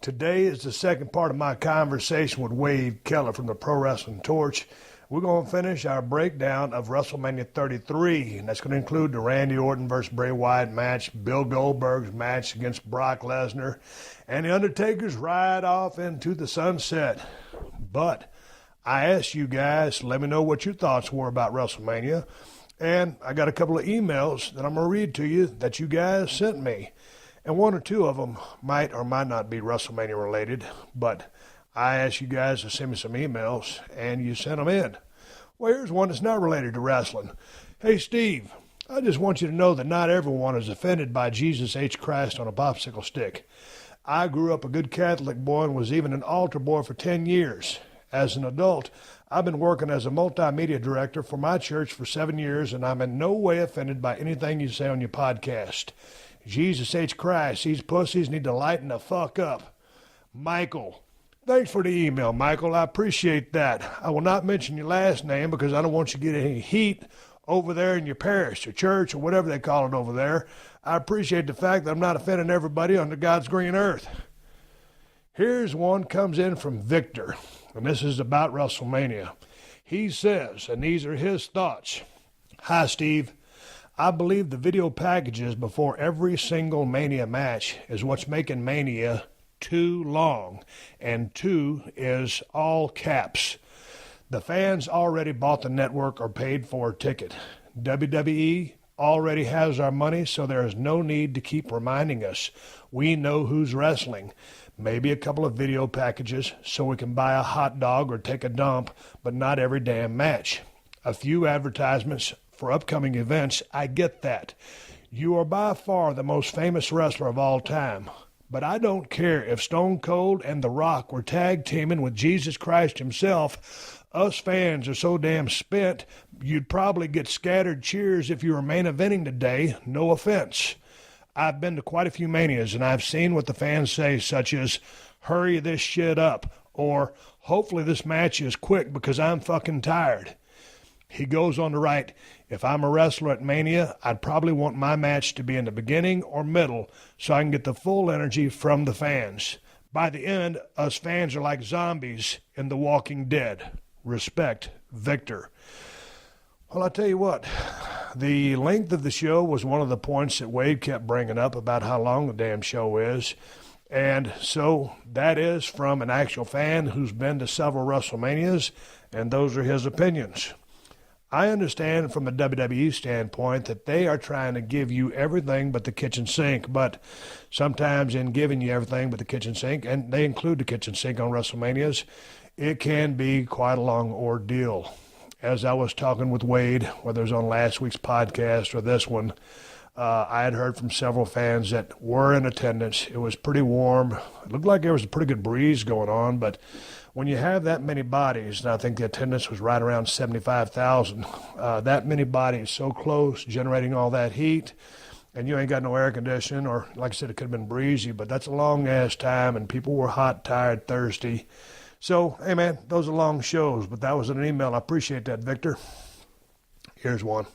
Today is the second part of my conversation with Wade Keller from the Pro Wrestling Torch. We're going to finish our breakdown of WrestleMania 33, and that's going to include the Randy Orton versus Bray Wyatt match, Bill Goldberg's match against Brock Lesnar, and The Undertaker's ride off into the sunset. But I asked you guys to let me know what your thoughts were about WrestleMania, and I got a couple of emails that I'm going to read to you that you guys sent me. And one or two of them might or might not be WrestleMania related, but I asked you guys to send me some emails, and you sent them in. Well, here's one that's not related to wrestling. Hey, Steve, I just want you to know that not everyone is offended by Jesus H. Christ on a popsicle stick. I grew up a good Catholic boy and was even an altar boy for 10 years. As an adult, I've been working as a multimedia director for my church for 7 years, and I'm in no way offended by anything you say on your podcast. Jesus H. Christ, these pussies need to lighten the fuck up. Michael. Thanks for the email, Michael. I appreciate that. I will not mention your last name because I don't want you to get any heat over there in your parish or church or whatever they call it over there. I appreciate the fact that I'm not offending everybody under God's green earth. Here's one comes in from Victor, and this is about WrestleMania. He says, and these are his thoughts. Hi, Steve. I believe the video packages before every single Mania match is what's making Mania too long, and two is all caps. The fans already bought the network or paid for a ticket. WWE already has our money, so there is no need to keep reminding us. We know who's wrestling. Maybe a couple of video packages so we can buy a hot dog or take a dump, but not every damn match. A few advertisements for upcoming events, I get that. You are by far the most famous wrestler of all time. But I don't care if Stone Cold and The Rock were tag teaming with Jesus Christ himself. Us fans are so damn spent, you'd probably get scattered cheers if you were main eventing today. No offense. I've been to quite a few Manias, and I've seen what the fans say, such as, hurry this shit up, or hopefully this match is quick because I'm fucking tired. He goes on to write, if I'm a wrestler at Mania, I'd probably want my match to be in the beginning or middle so I can get the full energy from the fans. By the end, us fans are like zombies in The Walking Dead. Respect, Victor. Well, I'll tell you what, the length of the show was one of the points that Wade kept bringing up about how long the damn show is. And so that is from an actual fan who's been to several WrestleManias, and those are his opinions. I understand from a WWE standpoint that they are trying to give you everything but the kitchen sink, but sometimes in giving you everything but the kitchen sink, and they include the kitchen sink on WrestleManias, it can be quite a long ordeal. As I was talking with Wade, whether it was on last week's podcast or this one, I had heard from several fans that were in attendance. It was pretty warm. It looked like there was a pretty good breeze going on, but when you have that many bodies, and I think the attendance was right around 75,000, that many bodies so close, generating all that heat, and you ain't got no air conditioning, or like I said, it could have been breezy, but that's a long-ass time, and people were hot, tired, thirsty. So, hey, man, those are long shows, but that was an email. I appreciate that, Victor. Here's one.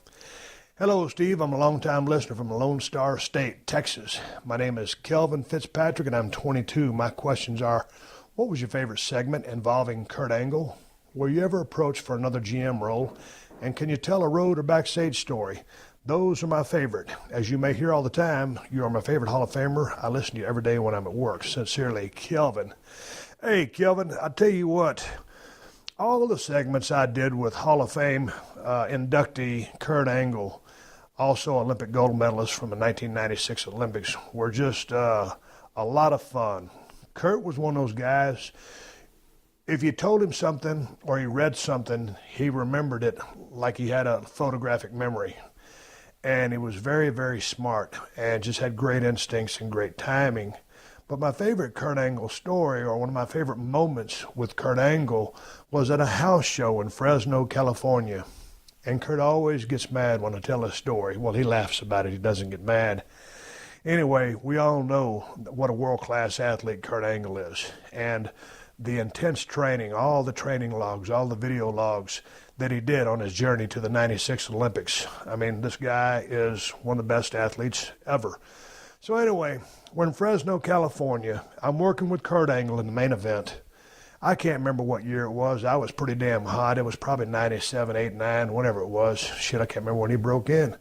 Hello, Steve. I'm a longtime listener from Lone Star State, Texas. My name is Kelvin Fitzpatrick, and I'm 22. My questions are, what was your favorite segment involving Kurt Angle? Were you ever approached for another GM role? And can you tell a road or backstage story? Those are my favorite. As you may hear all the time, you are my favorite Hall of Famer. I listen to you every day when I'm at work. Sincerely, Kelvin. Hey, Kelvin, I tell you what, all the segments I did with Hall of Fame inductee Kurt Angle, also Olympic gold medalist from the 1996 Olympics, were just a lot of fun. Kurt was one of those guys, if you told him something or he read something, he remembered it like he had a photographic memory. And he was very, very smart and just had great instincts and great timing. But my favorite Kurt Angle story, or one of my favorite moments with Kurt Angle, was at a house show in Fresno, California. And Kurt always gets mad when I tell a story. Well, he laughs about it. He doesn't get mad. Anyway, we all know what a world-class athlete Kurt Angle is. And the intense training, all the training logs, all the video logs that he did on his journey to the 96 Olympics. I mean, this guy is one of the best athletes ever. So anyway, we're in Fresno, California. I'm working with Kurt Angle in the main event. I can't remember what year it was. I was pretty damn hot. It was probably 97, 8, 9, whatever it was. Shit, I can't remember when he broke in.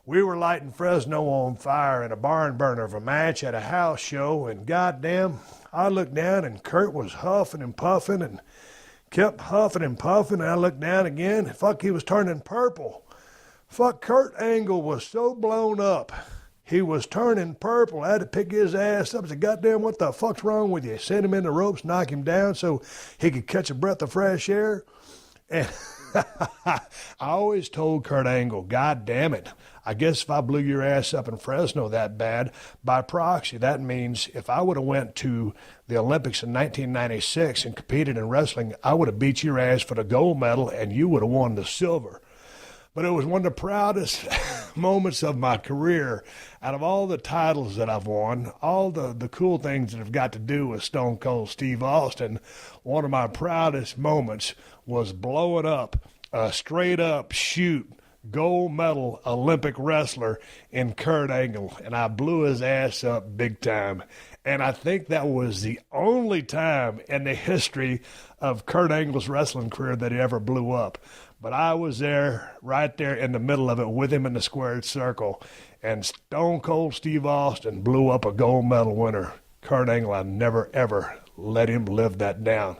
We were lighting Fresno on fire in a barn burner of a match at a house show, and goddamn, I looked down and Kurt was huffing and puffing and kept huffing and puffing, and I looked down again, and fuck, he was turning purple. Fuck, Kurt Angle was so blown up. He was turning purple. I had to pick his ass up. I said, goddamn, what the fuck's wrong with you? Send him in the ropes, knock him down so he could catch a breath of fresh air. And I always told Kurt Angle, God damn it, I guess if I blew your ass up in Fresno that bad, by proxy, that means if I would have went to the Olympics in 1996 and competed in wrestling, I would have beat your ass for the gold medal and you would have won the silver. But it was one of the proudest moments of my career. Out of all the titles that I've won, all the cool things that have got to do with Stone Cold Steve Austin, one of my proudest moments was blowing up a straight-up shoot gold medal Olympic wrestler in Kurt Angle, and I blew his ass up big time. And I think that was the only time in the history of Kurt Angle's wrestling career that he ever blew up. But I was there, right there in the middle of it with him in the squared circle, and Stone Cold Steve Austin blew up a gold medal winner. Kurt Angle, I never, ever let him live that down.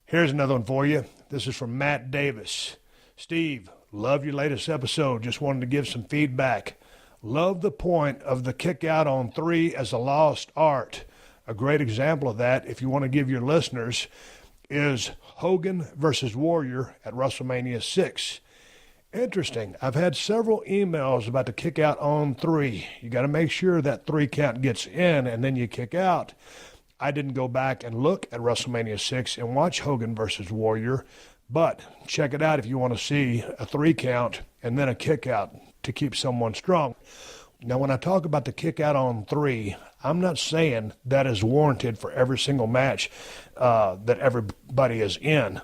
Here's another one for you. This is from Matt Davis. Steve, love your latest episode. Just wanted to give some feedback. Love the point of the kick out on 3 as a lost art. A great example of that, if you want to give your listeners, is Hogan versus Warrior at WrestleMania 6. Interesting. I've had several emails about the kick out on 3. You got to make sure that 3 count gets in and then you kick out. I didn't go back and look at WrestleMania 6 and watch Hogan versus Warrior, but check it out if you want to see a 3 count and then a kick out to keep someone strong. Now, when I talk about the kick out on 3, I'm not saying that is warranted for every single match that everybody is in.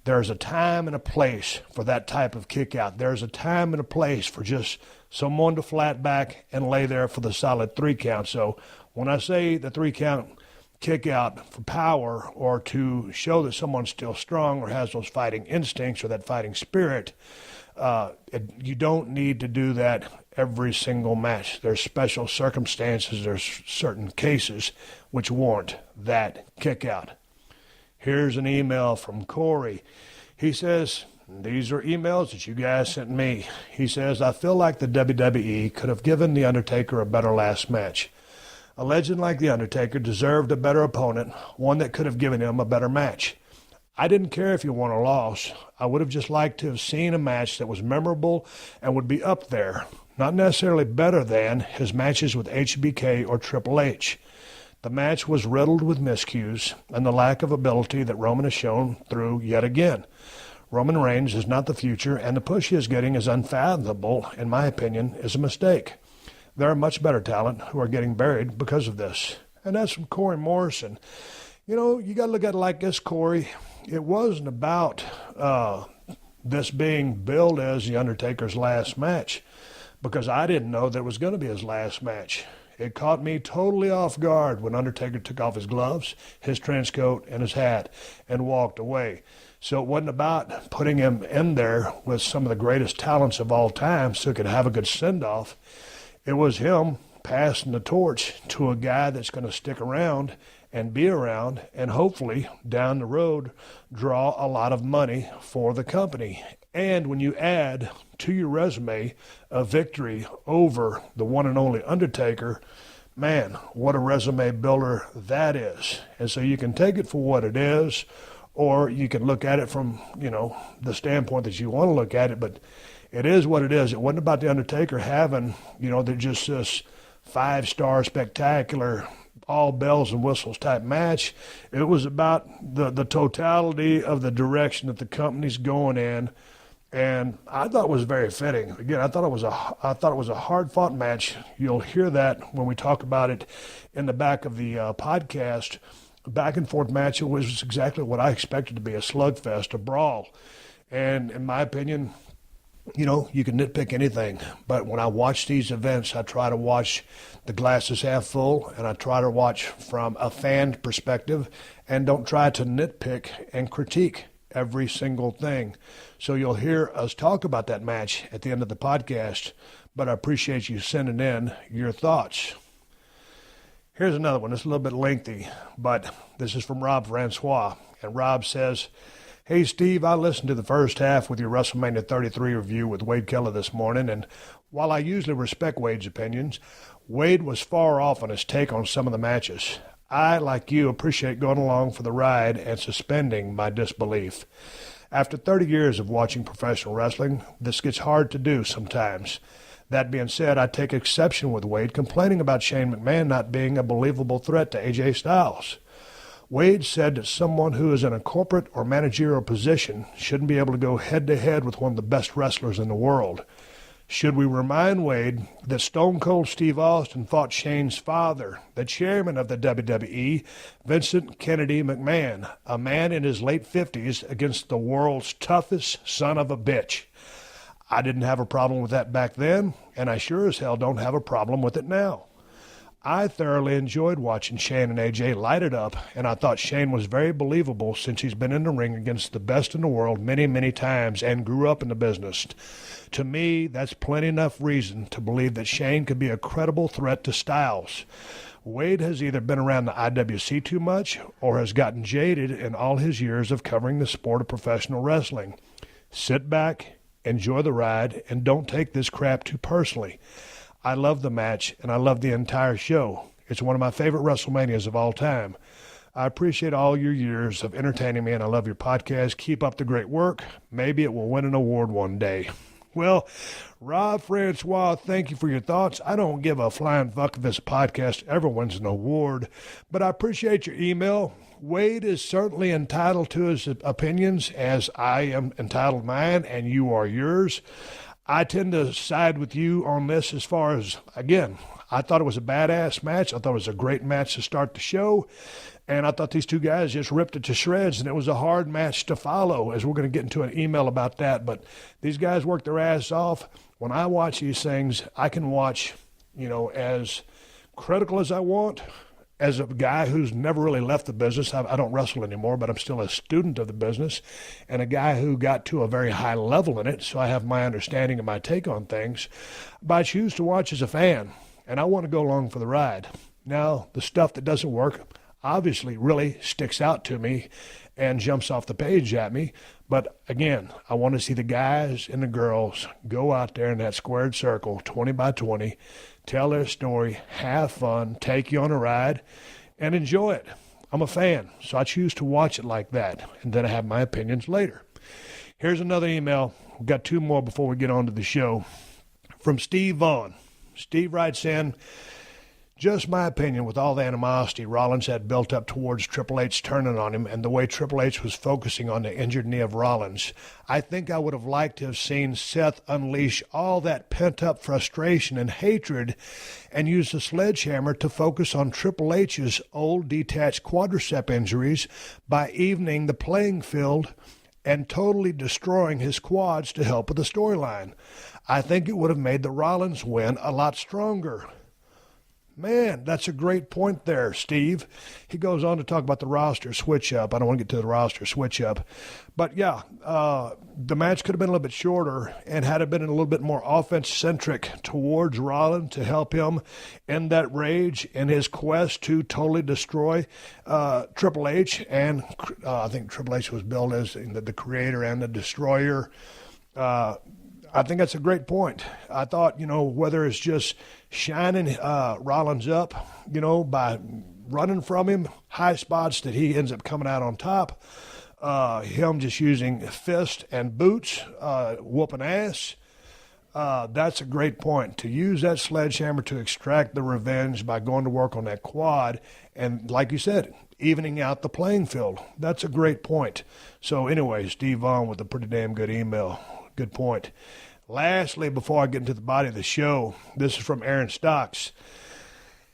There's a time and a place for that type of kick out. There's a time and a place for just someone to flat back and lay there for the solid 3 count. So when I say the 3 count kick out for power or to show that someone's still strong or has those fighting instincts or that fighting spirit, you don't need to do that every single match. There's special circumstances, there's certain cases which warrant that kick out. Here's an email from Corey. He says, these are emails that you guys sent me. He says, I feel like the WWE could have given The Undertaker a better last match. A legend like The Undertaker deserved a better opponent, one that could have given him a better match. I didn't care if he won or lost. I would have just liked to have seen a match that was memorable and would be up there, not necessarily better than his matches with HBK or Triple H. The match was riddled with miscues and the lack of ability that Roman has shown through yet again. Roman Reigns is not the future, and the push he is getting is unfathomable, in my opinion, is a mistake. There are much better talent who are getting buried because of this. And that's from Corey Morrison. You know, you got to look at it like this, Corey. It wasn't about this being billed as The Undertaker's last match, because I didn't know that it was going to be his last match. It caught me totally off guard when Undertaker took off his gloves, his trench coat, and his hat and walked away. So it wasn't about putting him in there with some of the greatest talents of all time so he could have a good send-off. It was him passing the torch to a guy that's going to stick around and be around and hopefully down the road draw a lot of money for the company. And when you add to your resume a victory over the one and only Undertaker, man, what a resume builder that is. And so you can take it for what it is, or you can look at it from, the standpoint that you want to look at it, but it is what it is. It wasn't about the Undertaker having, they're just this 5-star spectacular all bells and whistles type match. It was about the totality of the direction that the company's going in, and I thought it was very fitting. Again, I thought it was a hard-fought match. You'll hear that when we talk about it in the back of the podcast. Back and forth match. It was exactly what I expected to be, a slugfest, a brawl, and in my opinion, You can nitpick anything, but when I watch these events, I try to watch the glasses half full, and I try to watch from a fan perspective and don't try to nitpick and critique every single thing. So you'll hear us talk about that match at the end of the podcast, but I appreciate you sending in your thoughts. Here's another one. It's a little bit lengthy, but this is from Rob Francois, and Rob says, "Hey, Steve, I listened to the first half with your WrestleMania 33 review with Wade Keller this morning, and while I usually respect Wade's opinions, Wade was far off on his take on some of the matches. I, like you, appreciate going along for the ride and suspending my disbelief. After 30 years of watching professional wrestling, this gets hard to do sometimes. That being said, I take exception with Wade complaining about Shane McMahon not being a believable threat to AJ Styles. Wade said that someone who is in a corporate or managerial position shouldn't be able to go head-to-head with one of the best wrestlers in the world. Should we remind Wade that Stone Cold Steve Austin fought Shane's father, the chairman of the WWE, Vincent Kennedy McMahon, a man in his late 50s, against the world's toughest son of a bitch? I didn't have a problem with that back then, and I sure as hell don't have a problem with it now. I thoroughly enjoyed watching Shane and AJ light it up, and I thought Shane was very believable since he's been in the ring against the best in the world many, many times and grew up in the business. To me, that's plenty enough reason to believe that Shane could be a credible threat to Styles. Wade has either been around the IWC too much or has gotten jaded in all his years of covering the sport of professional wrestling. Sit back, enjoy the ride, and don't take this crap too personally. I love the match, and I love the entire show. It's one of my favorite WrestleManias of all time. I appreciate all your years of entertaining me, and I love your podcast. Keep up the great work. Maybe it will win an award one day." Well, Rob Francois, thank you for your thoughts. I don't give a flying fuck if this podcast ever wins an award, but I appreciate your email. Wade is certainly entitled to his opinions, as I am entitled to mine, and you are yours. I tend to side with you on this as far as, again, I thought it was a badass match. I thought it was a great match to start the show. And I thought these two guys just ripped it to shreds, and it was a hard match to follow, as we're going to get into an email about that. But these guys worked their ass off. When I watch these things, I can watch, as critical as I want. As a guy who's never really left the business, I don't wrestle anymore, but I'm still a student of the business, and a guy who got to a very high level in it, so I have my understanding and my take on things. But I choose to watch as a fan, and I want to go along for the ride. Now, the stuff that doesn't work obviously really sticks out to me and jumps off the page at me. But again, I want to see the guys and the girls go out there in that squared circle, 20 by 20, tell their story, have fun, take you on a ride, and enjoy it. I'm a fan, so I choose to watch it like that, and then I have my opinions later. Here's another email. We've got two more before we get on to the show. From Steve Vaughn. Steve writes in, "Just my opinion, with all the animosity Rollins had built up towards Triple H turning on him and the way Triple H was focusing on the injured knee of Rollins, I think I would have liked to have seen Seth unleash all that pent-up frustration and hatred and use the sledgehammer to focus on Triple H's old detached quadricep injuries by evening the playing field and totally destroying his quads to help with the storyline. I think it would have made the Rollins win a lot stronger." Man, that's a great point there, Steve. He goes on to talk about the roster switch-up. I don't want to get to the roster switch-up. But, yeah, the match could have been a little bit shorter, and had it been a little bit more offense-centric towards Rollins to help him in that rage in his quest to totally destroy Triple H. And I think Triple H was billed as the creator and the destroyer. I think that's a great point. I thought, whether it's just shining Rollins up, by running from him, high spots that he ends up coming out on top, him just using fist and boots, whooping ass, that's a great point. To use that sledgehammer to extract the revenge by going to work on that quad, and like you said, evening out the playing field. That's a great point. So anyway, Steve Vaughn with a pretty damn good email. Good point. Lastly, before I get into the body of the show, this is from Aaron Stocks.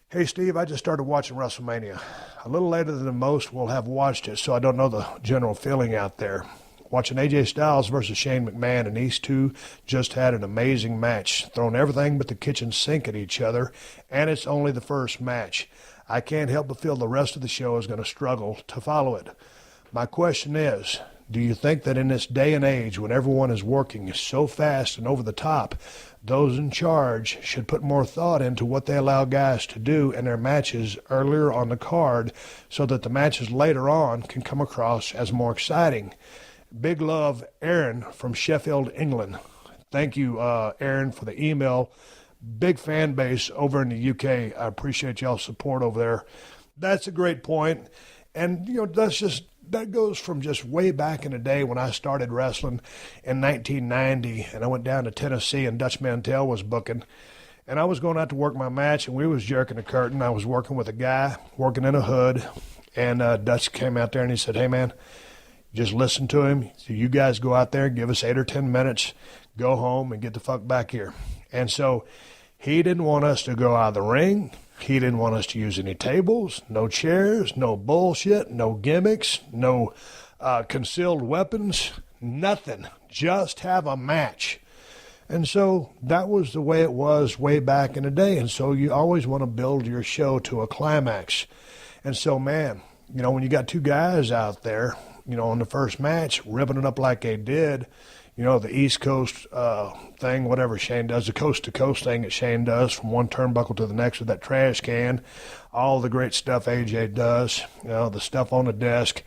"Hey, Steve, I just started watching WrestleMania. A little later than most will have watched it, so I don't know the general feeling out there. watching AJ Styles versus Shane McMahon, and these two just had an amazing match, throwing everything but the kitchen sink at each other, and it's only the first match. I can't help but feel the rest of the show is going to struggle to follow it. My question is, do you think that in this day and age when everyone is working so fast and over the top, those in charge should put more thought into what they allow guys to do in their matches earlier on the card so that the matches later on can come across as more exciting? Big love, Aaron from Sheffield, England. Thank you, Aaron, for the email. Big fan base over in the UK. I appreciate y'all's support over there. That's a great point. And, that goes from just way back in the day when I started wrestling in 1990, and I went down to Tennessee and Dutch Mantell was booking, and I was going out to work my match, and we was jerking the curtain. I was working with a guy working in a hood, and Dutch came out there and he said, "Hey man, just listen to him. So you guys go out there, give us 8 or 10 minutes, go home and get the fuck back here." And so he didn't want us to go out of the ring. He didn't want us to use any tables, no chairs, no bullshit, no gimmicks, no concealed weapons, nothing. Just have a match. And so that was the way it was way back in the day. And so you always want to build your show to a climax. And so, man, when you got two guys out there, on the first match, ripping it up like they did, the East Coast thing, whatever Shane does, the coast-to-coast thing that Shane does from one turnbuckle to the next with that trash can, all the great stuff AJ does, the stuff on the desk.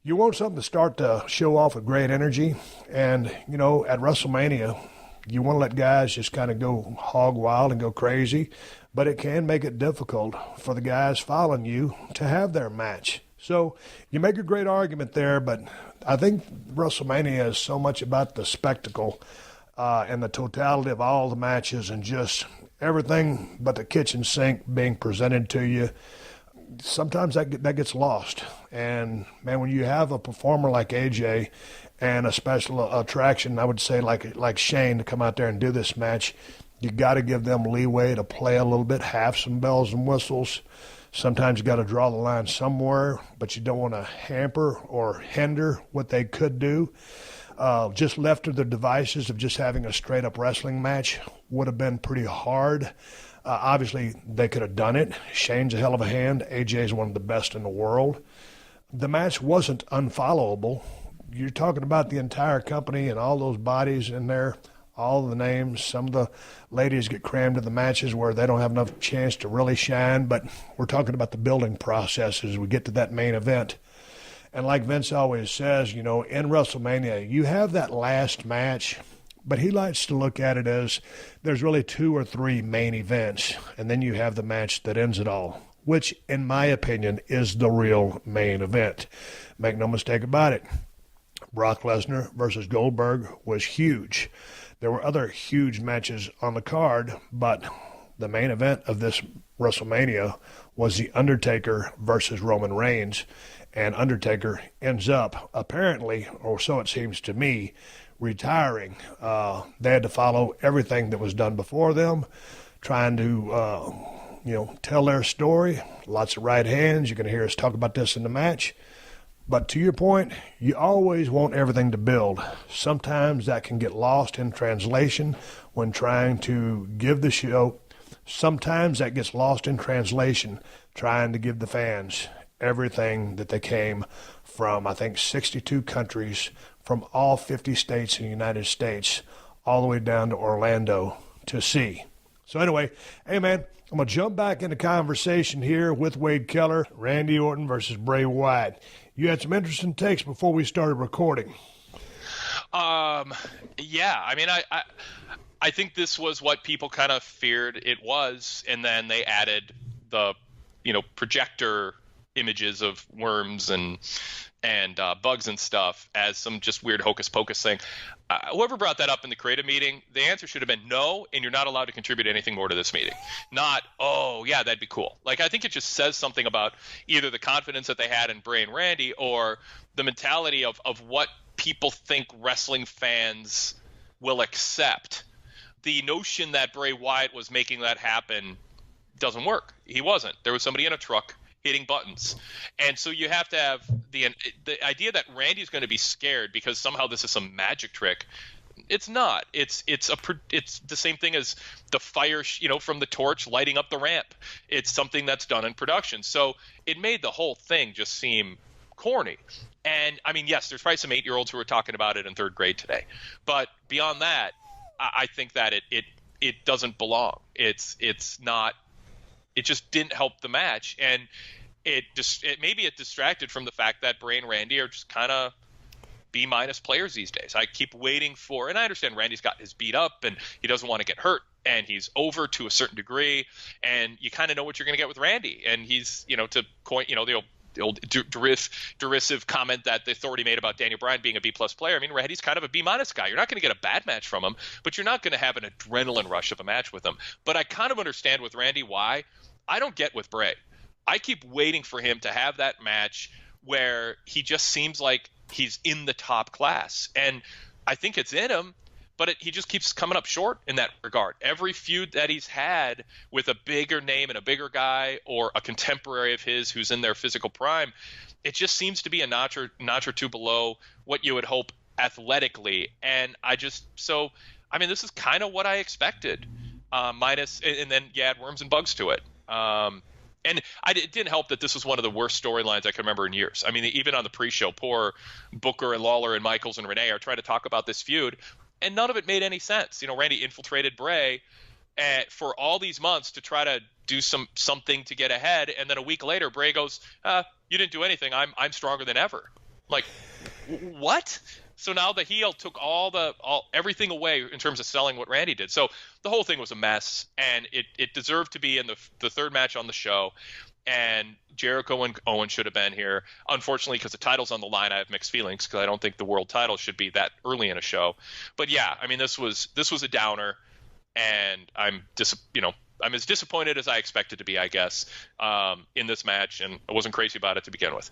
You want something to start to show off with great energy. And, at WrestleMania, you want to let guys just kind of go hog wild and go crazy, but it can make it difficult for the guys following you to have their match. So you make a great argument there, but I think WrestleMania is so much about the spectacle and the totality of all the matches and just everything but the kitchen sink being presented to you. Sometimes that gets lost. And, man, when you have a performer like AJ and a special attraction, I would say like Shane, to come out there and do this match, you got to give them leeway to play a little bit, have some bells and whistles. Sometimes you got to draw the line somewhere, but you don't want to hamper or hinder what they could do. Just left to their devices of just having a straight-up wrestling match would have been pretty hard. Obviously, they could have done it. Shane's a hell of a hand. AJ's one of the best in the world. The match wasn't unfollowable. You're talking about the entire company and all those bodies in there, all the names. Some of the ladies get crammed in the matches where they don't have enough chance to really shine, but we're talking about the building process as we get to that main event. And like Vince always says, in WrestleMania, you have that last match, but he likes to look at it as there's really 2 or 3 main events, and then you have the match that ends it all, which, in my opinion, is the real main event. Make no mistake about it. Brock Lesnar versus Goldberg was huge. There were other huge matches on the card, but the main event of this WrestleMania was The Undertaker versus Roman Reigns, and Undertaker ends up, apparently, or so it seems to me, retiring. They had to follow everything that was done before them, trying to, tell their story. Lots of right hands. You're going to hear us talk about this in the match. But to your point, you always want everything to build. Sometimes that can get lost in translation when trying to give the show. Sometimes that gets lost in translation trying to give the fans everything that they came from, I think, 62 countries, from all 50 states in the United States, all the way down to Orlando to see. So anyway, hey man, I'm going to jump back into conversation here with Wade Keller, Randy Orton versus Bray Wyatt. You had some interesting takes before we started recording. Yeah, I mean, I think this was what people kind of feared it was, and then they added the, projector images of worms and bugs and stuff as some just weird hocus pocus thing. Whoever brought that up in the creative meeting, the answer should have been no, and you're not allowed to contribute anything more to this meeting. Not, oh, yeah, that'd be cool. Like, I think it just says something about either the confidence that they had in Bray and Randy or the mentality of what people think wrestling fans will accept. The notion that Bray Wyatt was making that happen doesn't work. He wasn't. There was somebody in a truck. hitting buttons. And so you have to have the idea that Randy's going to be scared because somehow this is some magic trick. It's not. It's the same thing as the fire, from the torch lighting up the ramp. It's something that's done in production. So it made the whole thing just seem corny. And I mean, yes, there's probably some 8-year-olds who are talking about it in third grade today. But beyond that, I think that it doesn't belong. It's not. It just didn't help the match, and maybe it distracted from the fact that Bray and Randy are just kind of B- players these days. I keep waiting for, and I understand Randy's got his beat up and he doesn't want to get hurt and he's over to a certain degree, and you kind of know what you're going to get with Randy. And he's, to coin, the old derisive comment that the Authority made about Daniel Bryan being a B+ player. I mean, Randy's kind of a B- guy. You're not going to get a bad match from him, but you're not going to have an adrenaline rush of a match with him. But I kind of understand with Randy why. I don't get with Bray. I keep waiting for him to have that match where he just seems like he's in the top class. And I think it's in him, but he just keeps coming up short in that regard. Every feud that he's had with a bigger name and a bigger guy or a contemporary of his who's in their physical prime, it just seems to be a notch or two below what you would hope athletically. And this is kind of what I expected, minus, and then you add worms and bugs to it. And it didn't help that this was one of the worst storylines I can remember in years. I mean, even on the pre-show, poor Booker and Lawler and Michaels and Renee are trying to talk about this feud, and none of it made any sense. Randy infiltrated Bray for all these months to try to do something to get ahead, and then a week later, Bray goes, "You didn't do anything. I'm stronger than ever." Like, what? So now the heel took everything away in terms of selling what Randy did. So the whole thing was a mess, and it deserved to be in the third match on the show. And Jericho and Owen should have been here. Unfortunately, because the title's on the line, I have mixed feelings because I don't think the world title should be that early in a show. But yeah, I mean, this was a downer, and I'm as disappointed as I expected to be, I guess, in this match, and I wasn't crazy about it to begin with.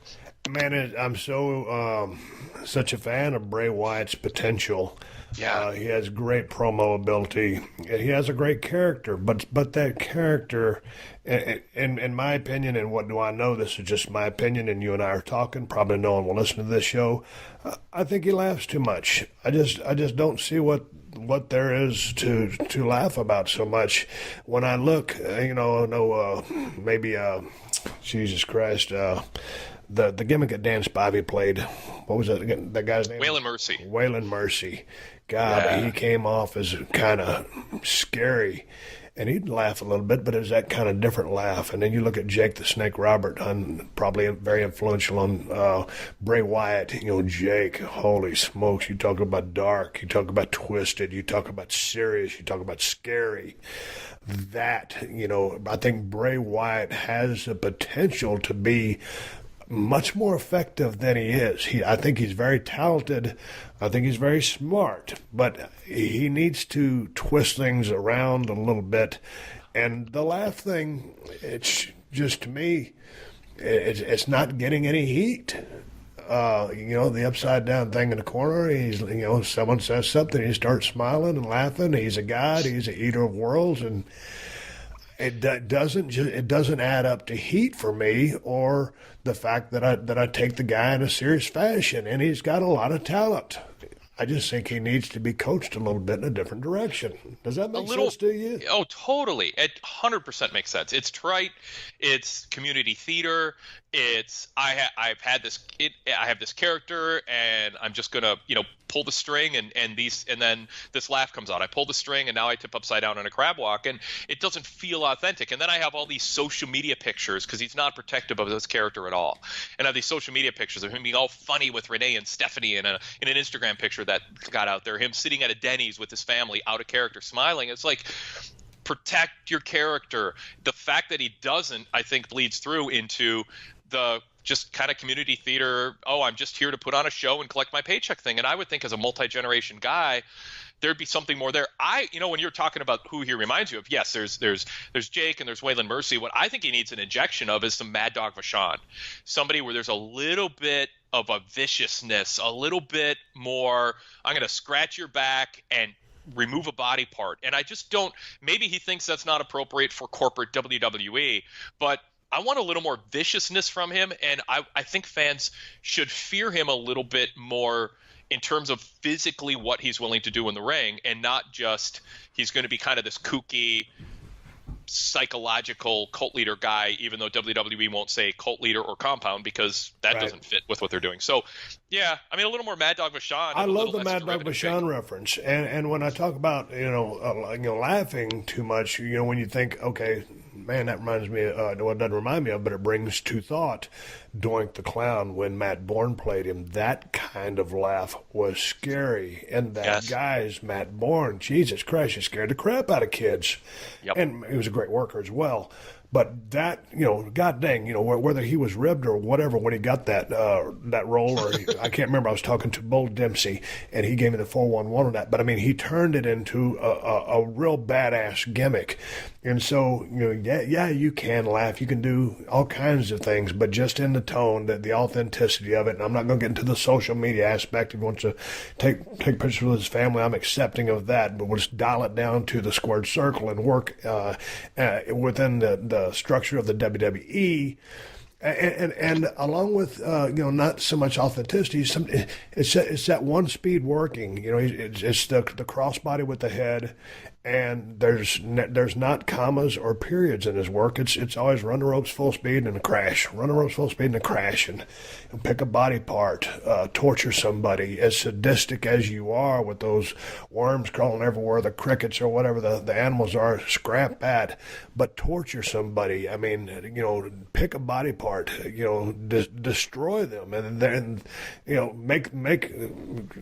Man, I'm so such a fan of Bray Wyatt's potential. Yeah, he has great promo ability. He has a great character, but that character, in my opinion, and what do I know? This is just my opinion, and you and I are talking. Probably no one will listen to this show. I think he laughs too much. I just don't see what there is to laugh about so much. When I look, Jesus Christ, the gimmick that Dan Spivey played. What was that guy's name? Waylon Mercy. God, yeah. He came off as kind of scary. And he'd laugh a little bit, but it was that kind of different laugh. And then you look at Jake the Snake Robert, probably very influential on Bray Wyatt. Jake, holy smokes, you talk about dark, you talk about twisted, you talk about serious, you talk about scary. I think Bray Wyatt has the potential to be much more effective than he is. I think he's very talented. I think he's very smart, but he needs to twist things around a little bit. And the laugh thing, it's just, to me, it's not getting any heat. The upside down thing in the corner, he's, someone says something, he starts smiling and laughing. He's a god, he's an eater of worlds, and it doesn't add up to heat for me, or the fact that I take the guy in a serious fashion, and he's got a lot of talent. I just think he needs to be coached a little bit in a different direction. Does that make sense to you? Oh, totally. It 100% makes sense. It's trite. It's community theater. It's I have this character, and I'm just gonna pull the string, and then this laugh comes out. I pull the string, and now I tip upside down in a crab walk, and it doesn't feel authentic. And then I have all these social media pictures, because he's not protective of this character at all. And I have these social media pictures of him being all funny with Renee and Stephanie in an Instagram picture that got out there. Him sitting at a Denny's with his family, out of character, smiling. It's like, protect your character. The fact that he doesn't, I think, bleeds through into the just kind of community theater, I'm just here to put on a show and collect my paycheck thing. And I would think, as a multi-generation guy, there'd be something more there. When you're talking about who he reminds you of, yes, there's Jake and there's Waylon Mercy. What I think he needs an injection of is some Mad Dog Vachon. Somebody where there's a little bit of a viciousness, a little bit more, I'm going to scratch your back and remove a body part. And I just don't – maybe he thinks that's not appropriate for corporate WWE, but I want a little more viciousness from him, and I think fans should fear him a little bit more in terms of physically what he's willing to do in the ring, and not just he's going to be kind of this kooky psychological cult leader guy, even though WWE won't say cult leader or compound because that doesn't fit with what they're doing. So, yeah, I mean, a little more Mad Dog Vachon. I love the Mad Dog Vachon reference, and when I talk about laughing too much, when you think, okay, man, that reminds me. Well, it doesn't remind me of, but it brings to thought. Doink the Clown when Matt Bourne played him. That kind of laugh was scary, and that guy's Matt Bourne. Jesus Christ, he scared the crap out of kids, and he was a great worker as well. But that, god dang, whether he was ribbed or whatever when he got that role, or I can't remember. I was talking to Bull Dempsey, and he gave me the 411 on that. But I mean, he turned it into a real badass gimmick. And so, you can laugh, you can do all kinds of things, but just in the tone, the authenticity of it. And I'm not going to get into the social media aspect. If he wants to take pictures with his family, I'm accepting of that. But we'll just dial it down to the squared circle and work within the structure of the WWE, and along with not so much authenticity, it's that one speed working. It's the crossbody with the head, and there's not commas or periods in his work. It's always run the ropes full speed and a crash, run the ropes full speed and a crash, and pick a body part, torture somebody. As sadistic as you are with those worms crawling everywhere, the crickets or whatever the animals are, scrap that, but torture somebody. I mean, pick a body part, destroy them, and then make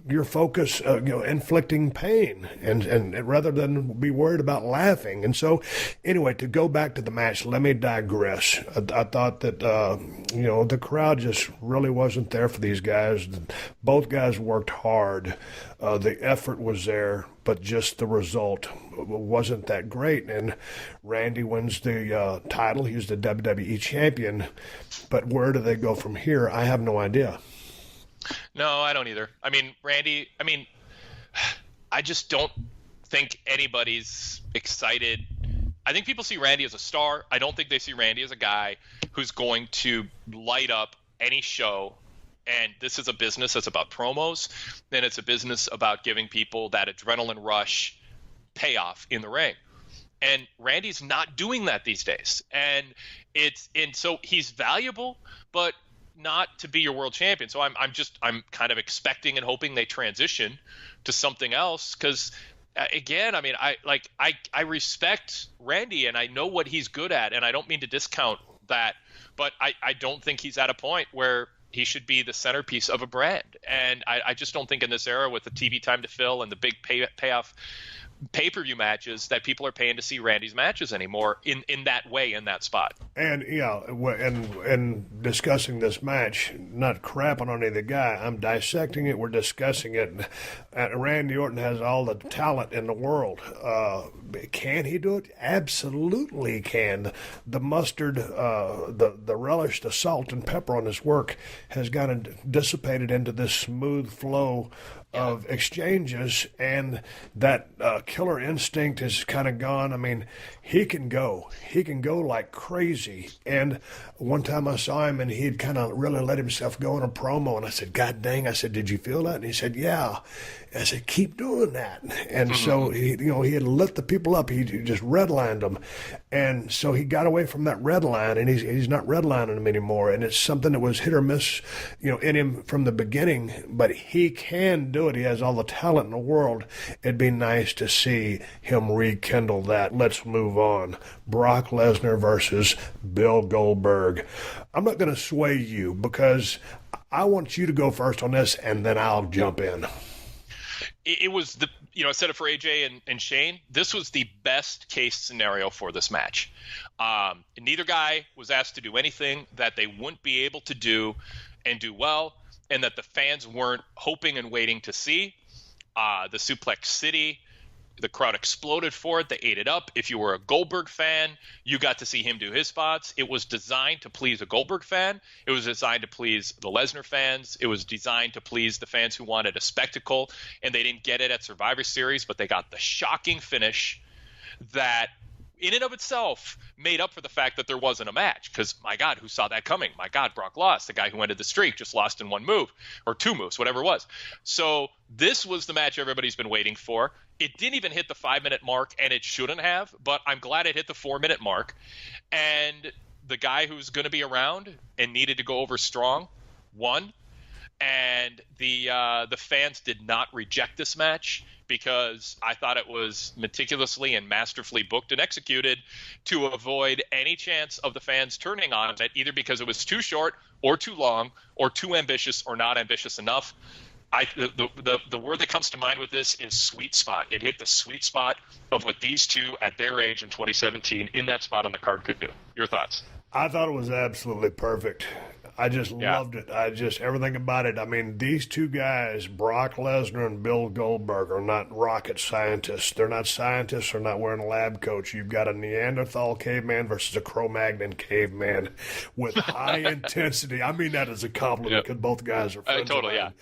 your focus, inflicting pain, and rather than be worried about laughing. And so, anyway, to go back to the match, let me digress. I thought that the crowd just really wasn't there for these guys. Both guys worked hard. The effort was there, but just the result wasn't that great. And Randy wins the title. He's the WWE champion. But where do they go from here? I have no idea. No, I don't either. I mean, Randy, I just don't think anybody's excited. I think people see Randy as a star. I don't think they see Randy as a guy who's going to light up any show. And this is a business that's about promos, and it's a business about giving people that adrenaline rush payoff in the ring. And Randy's not doing that these days. And so he's valuable, but not to be your world champion. So I'm kind of expecting and hoping they transition to something else, because again, I mean, I respect Randy and I know what he's good at, and I don't mean to discount that, but I don't think he's at a point where he should be the centerpiece of a brand. And I just don't think in this era with the TV time to fill and the big payoff pay-per-view matches that people are paying to see Randy's matches anymore in that way, in that spot. And and discussing this match, not crapping on either guy, I'm dissecting it, we're discussing it. Randy Orton has all the talent in the world. Can he do it? Absolutely he can. The mustard, the relish, the salt and pepper on his work has gotten dissipated into this smooth flow of exchanges, and that killer instinct is kind of gone. I mean, he can go like crazy. And one time I saw him, and he had kind of really let himself go in a promo, and I said, God dang, I said, did you feel that? And he said, yeah. I said, keep doing that. And so he had lit the people up. He just redlined them. And so he got away from that red line, and he's not redlining them anymore. And it's something that was hit or miss, in him from the beginning, but he can do it. He has all the talent in the world. It'd be nice to see him rekindle that. Let's move on. Brock Lesnar versus Bill Goldberg. I'm not going to sway you because I want you to go first on this, and then I'll jump in. It was I said it for AJ and Shane. This was the best case scenario for this match. Neither guy was asked to do anything that they wouldn't be able to do and do well, and that the fans weren't hoping and waiting to see. The Suplex City, the crowd exploded for it. They ate it up. If you were a Goldberg fan, you got to see him do his spots. It was designed to please a Goldberg fan. It was designed to please the Lesnar fans. It was designed to please the fans who wanted a spectacle, and they didn't get it at Survivor Series, but they got the shocking finish that in and of itself made up for the fact that there wasn't a match, because my God, who saw that coming? My God, Brock lost. The guy who ended the streak just lost in one move or two moves, whatever it was. So this was the match everybody's been waiting for. It didn't even hit the 5-minute mark, and it shouldn't have, but I'm glad it hit the 4-minute mark. And the guy who's going to be around and needed to go over strong won. And the fans did not reject this match, because I thought it was meticulously and masterfully booked and executed to avoid any chance of the fans turning on it, either because it was too short or too long or too ambitious or not ambitious enough. The word that comes to mind with this is sweet spot. It hit the sweet spot of what these two at their age in 2017 in that spot on the card could do. Your thoughts? I thought it was absolutely perfect. I just loved it. Everything about it. I mean, these two guys, Brock Lesnar and Bill Goldberg, are not rocket scientists. They're not scientists. They're not wearing lab coats. You've got a Neanderthal caveman versus a Cro-Magnon caveman with high intensity. I mean that as a compliment, because both guys are friends totally, of mine.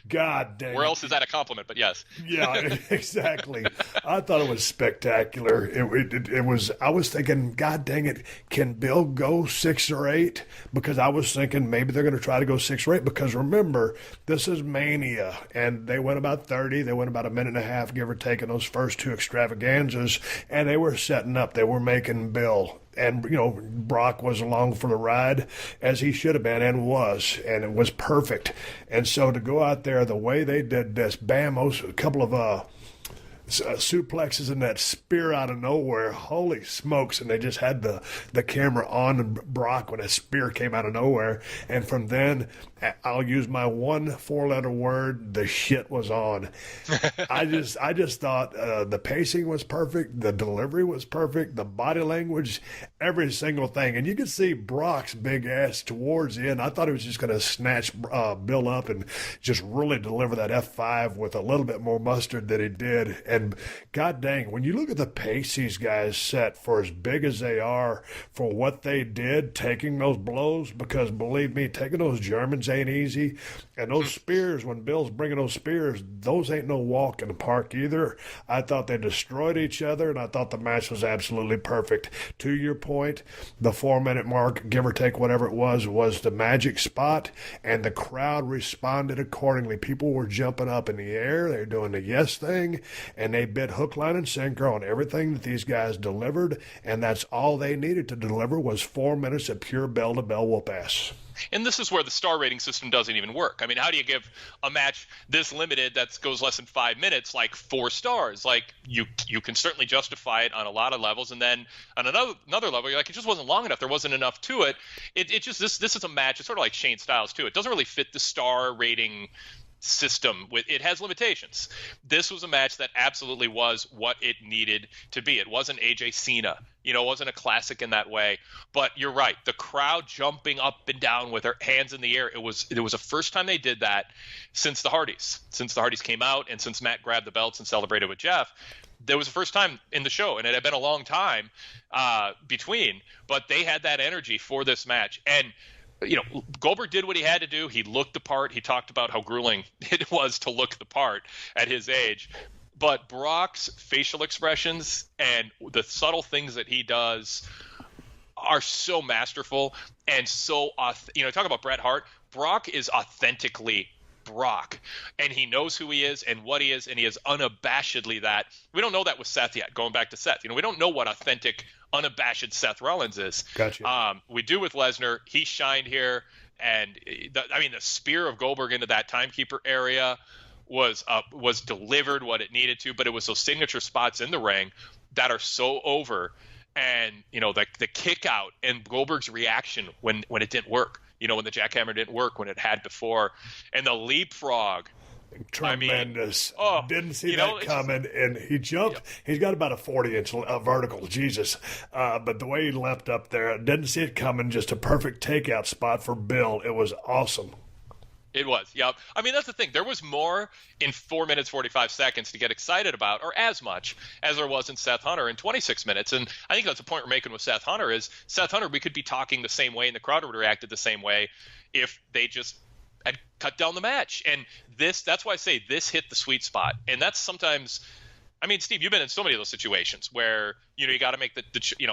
God dang. Where else is that a compliment? But yes. Yeah, exactly. I thought it was spectacular. It was. I was thinking, God dang it, can Bill go 6 or 8? Because I was thinking maybe they're going to try to go 6 or 8. Because remember, this is Mania, and they went about 30. They went about a minute and a half, give or take, in those first two extravaganzas, and they were setting up. They were making Bill. And, Brock was along for the ride, as he should have been and was, and it was perfect. And so to go out there the way they did this, bam, a couple of suplexes and that spear out of nowhere, holy smokes. And they just had the camera on Brock when a spear came out of nowhere. And from then, I'll use my one 4-letter word, the shit was on. I just thought the pacing was perfect, the delivery was perfect, the body language, every single thing. And you could see Brock's big ass towards the end. I thought he was just going to snatch Bill up and just really deliver that F5 with a little bit more mustard than he did. And God dang, when you look at the pace these guys set for as big as they are, for what they did, taking those blows, because believe me, taking those Germans ain't easy. And those spears, when Bill's bringing those spears, those ain't no walk in the park either. I thought they destroyed each other, and I thought the match was absolutely perfect. To your point, the 4-minute mark, give or take whatever it was the magic spot, and the crowd responded accordingly. People were jumping up in the air. They were doing the yes thing, and they bit hook, line, and sinker on everything that these guys delivered, and that's all they needed to deliver was 4 minutes of pure bell-to-bell whoop-ass. And this is where the star rating system doesn't even work. I mean, how do you give a match this limited that goes less than 5 minutes like 4 stars? Like, you can certainly justify it on a lot of levels, and then on another level, you're like, it just wasn't long enough. There wasn't enough to it. It just this is a match. It's sort of like Shane Styles too. It doesn't really fit the star rating system. It has limitations. This was a match that absolutely was what it needed to be. It wasn't AJ Cena. It wasn't a classic in that way. But you're right. The crowd jumping up and down with their hands in the air. It was the first time they did that since the Hardys. Since the Hardys came out and since Matt grabbed the belts and celebrated with Jeff. There was the first time in the show, and it had been a long time between. But they had that energy for this match. And Goldberg did what he had to do. He looked the part. He talked about how grueling it was to look the part at his age. But Brock's facial expressions and the subtle things that he does are so masterful and so talk about Bret Hart. Brock is authentically Brock, and he knows who he is and what he is, and he is unabashedly that. We don't know that with Seth yet. Going back to Seth, we don't know what authentic, unabashed Seth Rollins is. Gotcha. We do with Lesnar. He shined here, and the spear of Goldberg into that timekeeper area was delivered what it needed to, but it was those signature spots in the ring that are so over, and the kick out and Goldberg's reaction when it didn't work. When the jackhammer didn't work when it had before, and the leapfrog. Tremendous. Didn't see that coming, and he jumped. Yep. He's got about a 40-inch vertical, Jesus. But the way he leapt up there, didn't see it coming, just a perfect takeout spot for Bill. It was awesome. It was, yep. That's the thing. There was more in 4 minutes, 45 seconds to get excited about, or as much as there was in Seth Hunter in 26 minutes. And I think that's the point we're making with Seth Hunter is Seth Hunter, we could be talking the same way and the crowd would have reacted the same way if they just had cut down the match. And that's why I say this hit the sweet spot. And that's sometimes, I mean, Steve, you've been in so many of those situations where, you got to make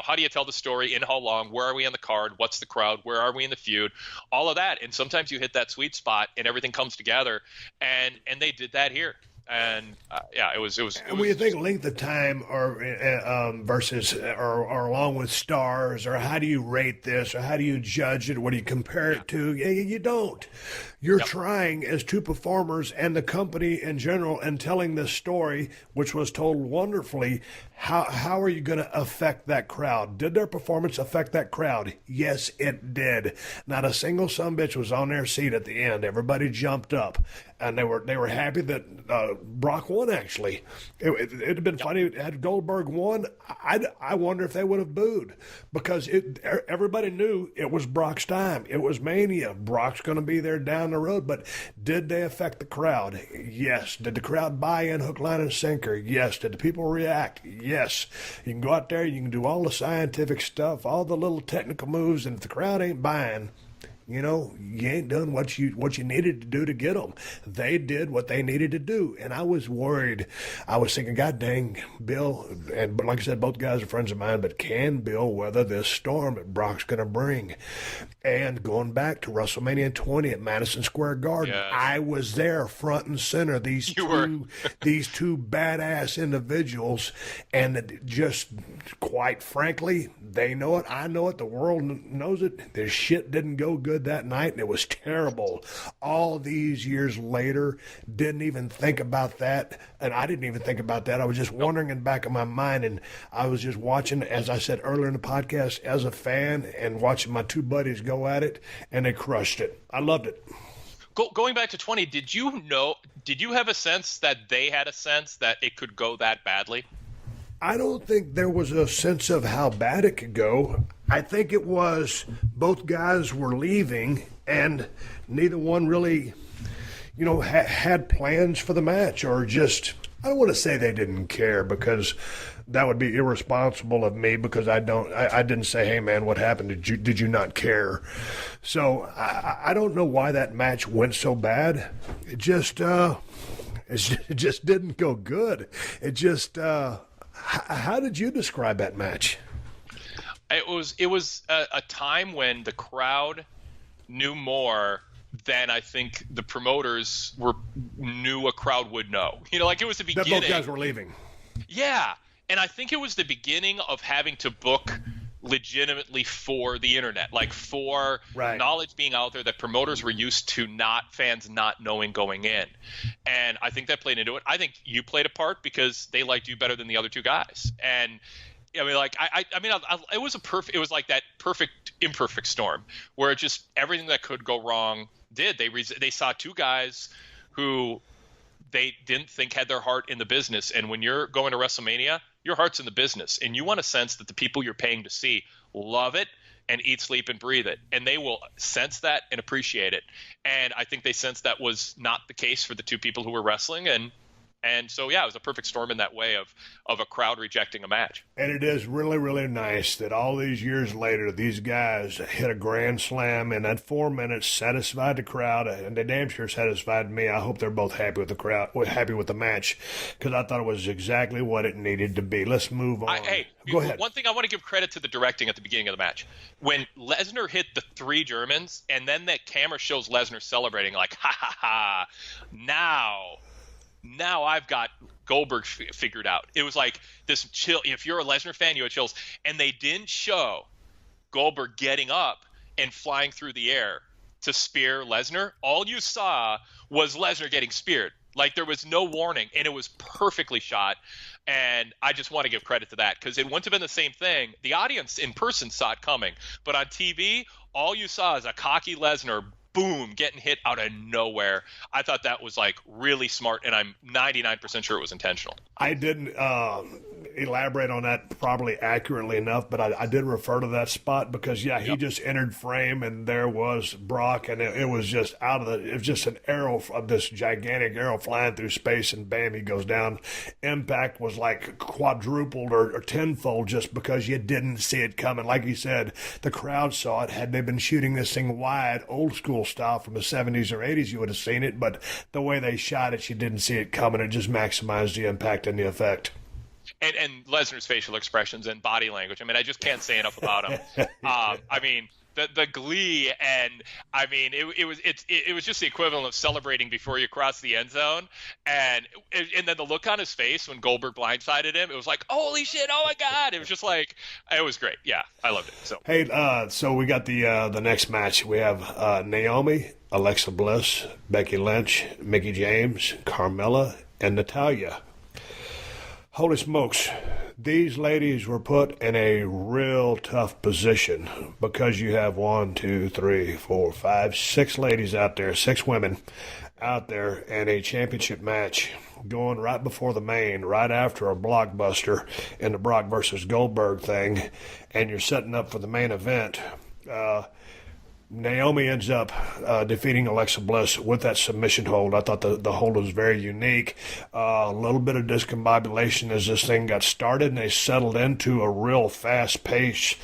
how do you tell the story, in how long, where are we on the card, what's the crowd, where are we in the feud, all of that. And sometimes you hit that sweet spot and everything comes together. And they did that here. And it was. And when you think length of time, or versus, or along with stars, or how do you rate this, or how do you judge it? What do you compare it to? You don't. You're trying as two performers and the company in general, and telling this story, which was told wonderfully. How are you going to affect that crowd? Did their performance affect that crowd? Yes, it did. Not a single sumbitch was on their seat at the end. Everybody jumped up, and they were happy that Brock won. Actually, it'd have been funny had Goldberg won. I wonder if they would have booed, because everybody knew it was Brock's time. It was Mania. Brock's going to be there down the road. But did they affect the crowd? Yes. Did the crowd buy in hook, line, and sinker? Yes. Did the people react? Yes. You can go out there, you can do all the scientific stuff, all the little technical moves, and if the crowd ain't buying, you ain't done what you needed to do to get them. They did what they needed to do, and I was worried. I was thinking, God dang, Bill, but like I said, both guys are friends of mine, but can Bill weather this storm that Brock's going to bring? And going back to WrestleMania 20 at Madison Square Garden, I was there front and center. These two badass individuals, and just quite frankly, they know it. I know it. The world knows it. This shit didn't go good that night, and it was terrible. All these years later, didn't even think about that, and I didn't even think about that. I was just wondering in the back of my mind, and I was just watching, as I said earlier in the podcast, as a fan, and watching my two buddies go at it, and they crushed it. I loved it. Going back to 20, did you have a sense that they had a sense that it could go that badly? I don't think there was a sense of how bad it could go. I think it was both guys were leaving, and neither one really, had plans for the match, or just, I don't want to say they didn't care, because that would be irresponsible of me, because I didn't say, hey man, what happened? Did you not care? So I don't know why that match went so bad. It just didn't go good. It just, how did you describe that match? It was a time when the crowd knew more than I think the promoters knew a crowd would know. Like it was the beginning. That both guys were leaving. Yeah, and I think it was the beginning of having to book legitimately for the internet, like for knowledge being out there that promoters were used to fans not knowing going in. And I think that played into it. I think you played a part because they liked you better than the other two guys. And I mean, like, it was like that perfect imperfect storm where it just everything that could go wrong did. They saw two guys who they didn't think had their heart in the business. And when you're going to WrestleMania, your heart's in the business, and you want to sense that the people you're paying to see love it and eat, sleep, and breathe it. And they will sense that and appreciate it. And I think they sensed that was not the case for the two people who were wrestling. And so, yeah, it was a perfect storm in that way of a crowd rejecting a match. And it is really, really nice that all these years later, these guys hit a grand slam in that 4 minutes, satisfied the crowd, and they damn sure satisfied me. I hope they're both happy with the crowd, happy with the match, because I thought it was exactly what it needed to be. Let's move on. Go ahead. One thing I want to give credit to the directing at the beginning of the match. When Lesnar hit the three Germans, and then that camera shows Lesnar celebrating, like, ha, ha, ha, now I've got Goldberg figured out. It was like this chill. If you're a Lesnar fan, you had chills. And they didn't show Goldberg getting up and flying through the air to spear Lesnar. All you saw was Lesnar getting speared. Like there was no warning, and it was perfectly shot. And I just want to give credit to that because it wouldn't have been the same thing. The audience in person saw it coming. But on TV, all you saw is a cocky Lesnar boom, getting hit out of nowhere. I thought that was like really smart, and I'm 99% sure it was intentional. I didn't elaborate on that probably accurately enough, but I did refer to that spot because, he just entered frame, and there was Brock, and it was just it was just an arrow, of this gigantic arrow flying through space, and bam, he goes down. Impact was like quadrupled or tenfold just because you didn't see it coming. Like you said, the crowd saw it. Had they been shooting this thing wide, old school style from the 70s or 80s, you would have seen it, but the way they shot it, you didn't see it coming. It just maximized the impact and the effect. and Lesnar's facial expressions and body language. I mean, I just can't say enough about him. I mean, the glee, and I mean, it was just the equivalent of celebrating before you cross the end zone, and then the look on his face when Goldberg blindsided him, it was like, holy shit, oh my god! It was just like, it was great. Yeah, I loved it. So hey, so we got the next match. We have Naomi, Alexa Bliss, Becky Lynch, Mickie James, Carmella, and Natalya. Holy smokes, these ladies were put in a real tough position because you have 1, 2, 3, 4, 5, 6 ladies out there, 6 women out there in a championship match going right before the main, right after a blockbuster in the Brock versus Goldberg thing, and you're setting up for the main event. Naomi ends up defeating Alexa Bliss with that submission hold. I thought the hold was very unique. A little bit of discombobulation as this thing got started, and they settled into a real fast-paced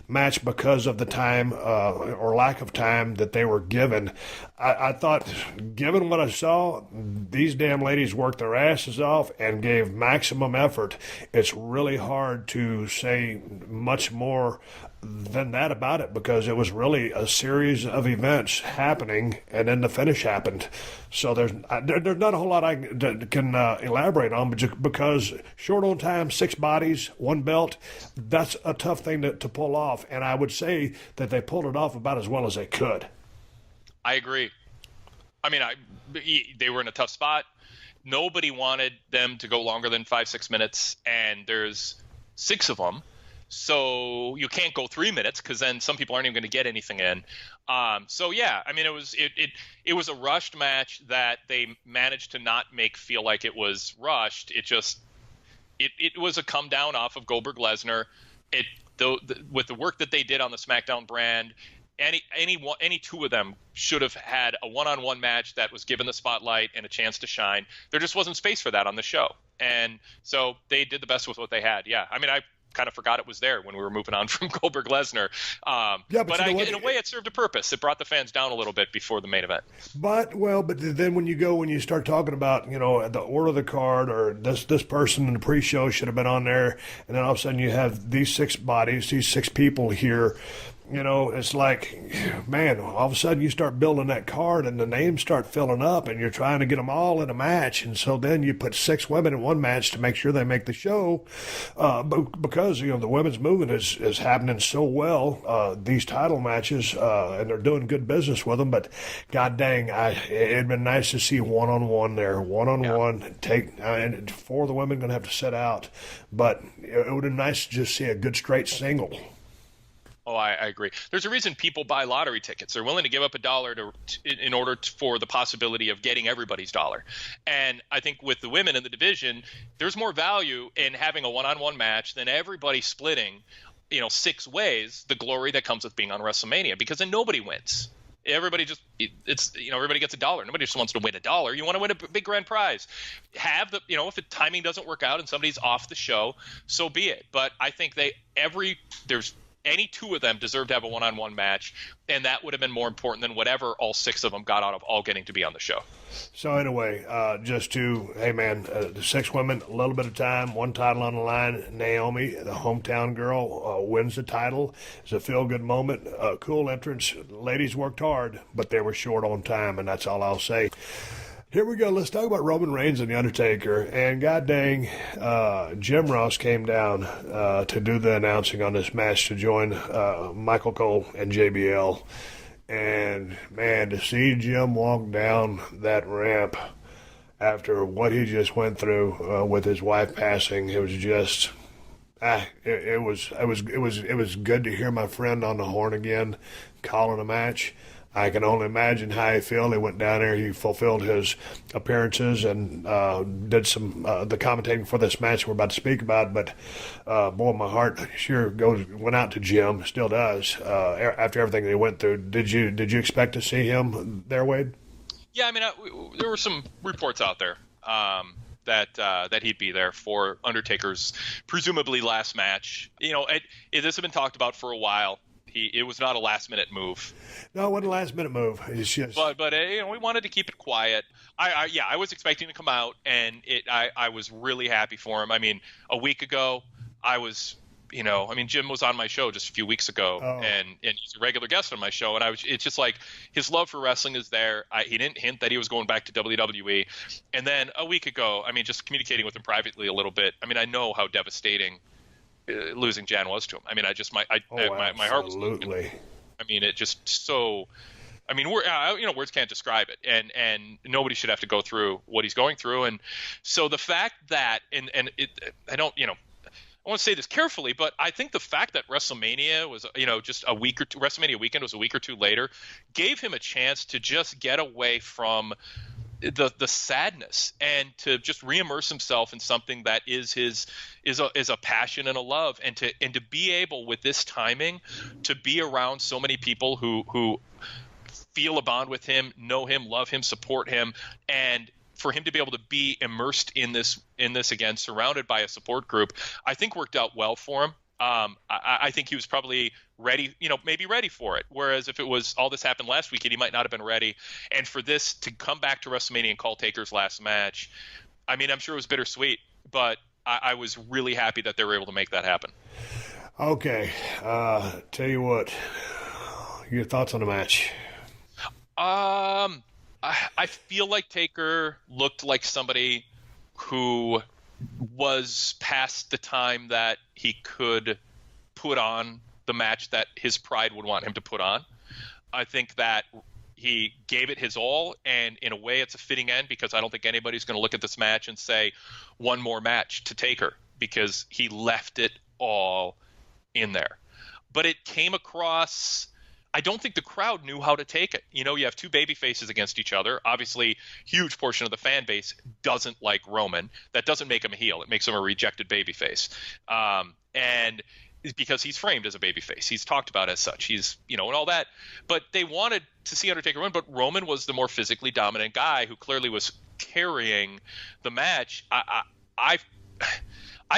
match because of the time or lack of time that they were given. I thought, given what I saw, these damn ladies worked their asses off and gave maximum effort. It's really hard to say much more than that about it because it was really a series of events happening and then the finish happened. So there's not a whole lot I can elaborate on, but just because short on time, 6 bodies, 1 belt, that's a tough thing to pull off. And I would say that they pulled it off about as well as they could. I agree. I mean, they were in a tough spot. Nobody wanted them to go longer than 5-6 minutes, and there's 6 of them. So you can't go 3 minutes because then some people aren't even going to get anything in. So yeah, I mean, it was a rushed match that they managed to not make feel like it was rushed. It was a come down off of Goldberg Lesnar. With the work that they did on the SmackDown brand, any 2 of them should have had a one-on-one match that was given the spotlight and a chance to shine. There just wasn't space for that on the show, and so they did the best with what they had. Yeah, I mean, I kind of forgot it was there when we were moving on from Goldberg Lesnar. But in a way, it served a purpose. It brought the fans down a little bit before the main event. But then when you start talking about, the order of the card or this person in the pre-show should have been on there, and then all of a sudden you have these 6 bodies, these 6 people here. It's like, man, all of a sudden you start building that card and the names start filling up and you're trying to get them all in a match. And so then you put 6 women in one match to make sure they make the show because, the women's movement is happening so well, these title matches, and they're doing good business with them. But God dang, it'd been nice to see one-on-one there, one-on-one. Yeah. And 4 of the women going to have to sit out. But it would have been nice to just see a good straight single. Oh, I agree. There's a reason people buy lottery tickets. They're willing to give up $1 in order for the possibility of getting everybody's dollar. And I think with the women in the division, there's more value in having a one-on-one match than everybody splitting, 6 ways the glory that comes with being on WrestleMania, because then nobody wins. Everybody everybody gets $1. Nobody just wants to win $1. You want to win a big grand prize. Have the, if the timing doesn't work out and somebody's off the show, so be it. But I think any 2 of them deserve to have a one-on-one match, and that would have been more important than whatever all 6 of them got out of all getting to be on the show. So anyway, the 6 women, a little bit of time, 1 title on the line. Naomi, the hometown girl, wins the title. It's a feel-good moment, cool entrance. Ladies worked hard, but they were short on time, and that's all I'll say. Here we go. Let's talk about Roman Reigns and The Undertaker. And god dang, Jim Ross came down to do the announcing on this match to join Michael Cole and JBL. And, man, to see Jim walk down that ramp after what he just went through with his wife passing, it was just... It was good to hear my friend on the horn again calling a match. I can only imagine how he felt. He went down there, he fulfilled his appearances and did some the commentating for this match we're about to speak about. But boy, my heart sure went out to Jim, still does. After everything they went through, did you expect to see him there, Wade? Yeah, I mean, there were some reports out there that he'd be there for Undertaker's presumably last match. This has been talked about for a while. It was not a last-minute move. No, it wasn't a last-minute move. It's just... But we wanted to keep it quiet. I was expecting to come out, and I was really happy for him. I mean, a week ago, I was, Jim was on my show just a few weeks ago, and he's a regular guest on my show, and it's just like his love for wrestling is there. He didn't hint that he was going back to WWE, and then a week ago, just communicating with him privately a little bit. I know how devastating losing Jan was to him. My heart was broken. It just so. Words can't describe it, and nobody should have to go through what he's going through. And so the fact that, I want to say this carefully, but I think the fact that WrestleMania was, just a week or two, WrestleMania weekend was a week or two later, gave him a chance to just get away from the sadness and to just reimmerse himself in something that is a passion and a love, and to be able with this timing to be around so many people who feel a bond with him, know him, love him, support him, and for him to be able to be immersed in this again, surrounded by a support group, I think worked out well for him. I think he was probably ready, maybe ready for it. Whereas if it was all this happened last weekend, he might not have been ready. And for this to come back to WrestleMania and call Taker's last match, I'm sure it was bittersweet, but I was really happy that they were able to make that happen. Okay. Tell you what, your thoughts on the match? I feel like Taker looked like somebody who was past the time that he could put on the match that his pride would want him to put on. I think that he gave it his all, and in a way it's a fitting end, because I don't think anybody's going to look at this match and say one more match to Taker, because he left it all in there. But it came across... I don't think the crowd knew how to take it. You have two baby faces against each other. Obviously, huge portion of the fan base doesn't like Roman. That doesn't make him a heel. It makes him a rejected baby face. And because he's framed as a baby face. He's talked about as such. He's, and all that. But they wanted to see Undertaker win, but Roman was the more physically dominant guy who clearly was carrying the match. I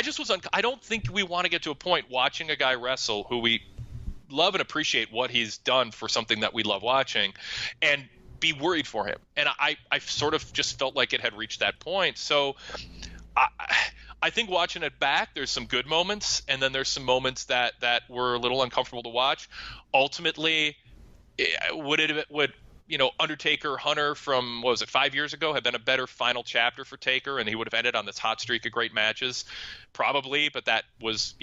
just was I don't think we want to get to a point watching a guy wrestle who we love and appreciate what he's done for something that we love watching, and be worried for him. And I sort of just felt like it had reached that point. So I think watching it back, there's some good moments, and then there's some moments that were a little uncomfortable to watch. Ultimately, would Undertaker Hunter from, 5 years ago, have been a better final chapter for Taker, and he would have ended on this hot streak of great matches? Probably, but that was,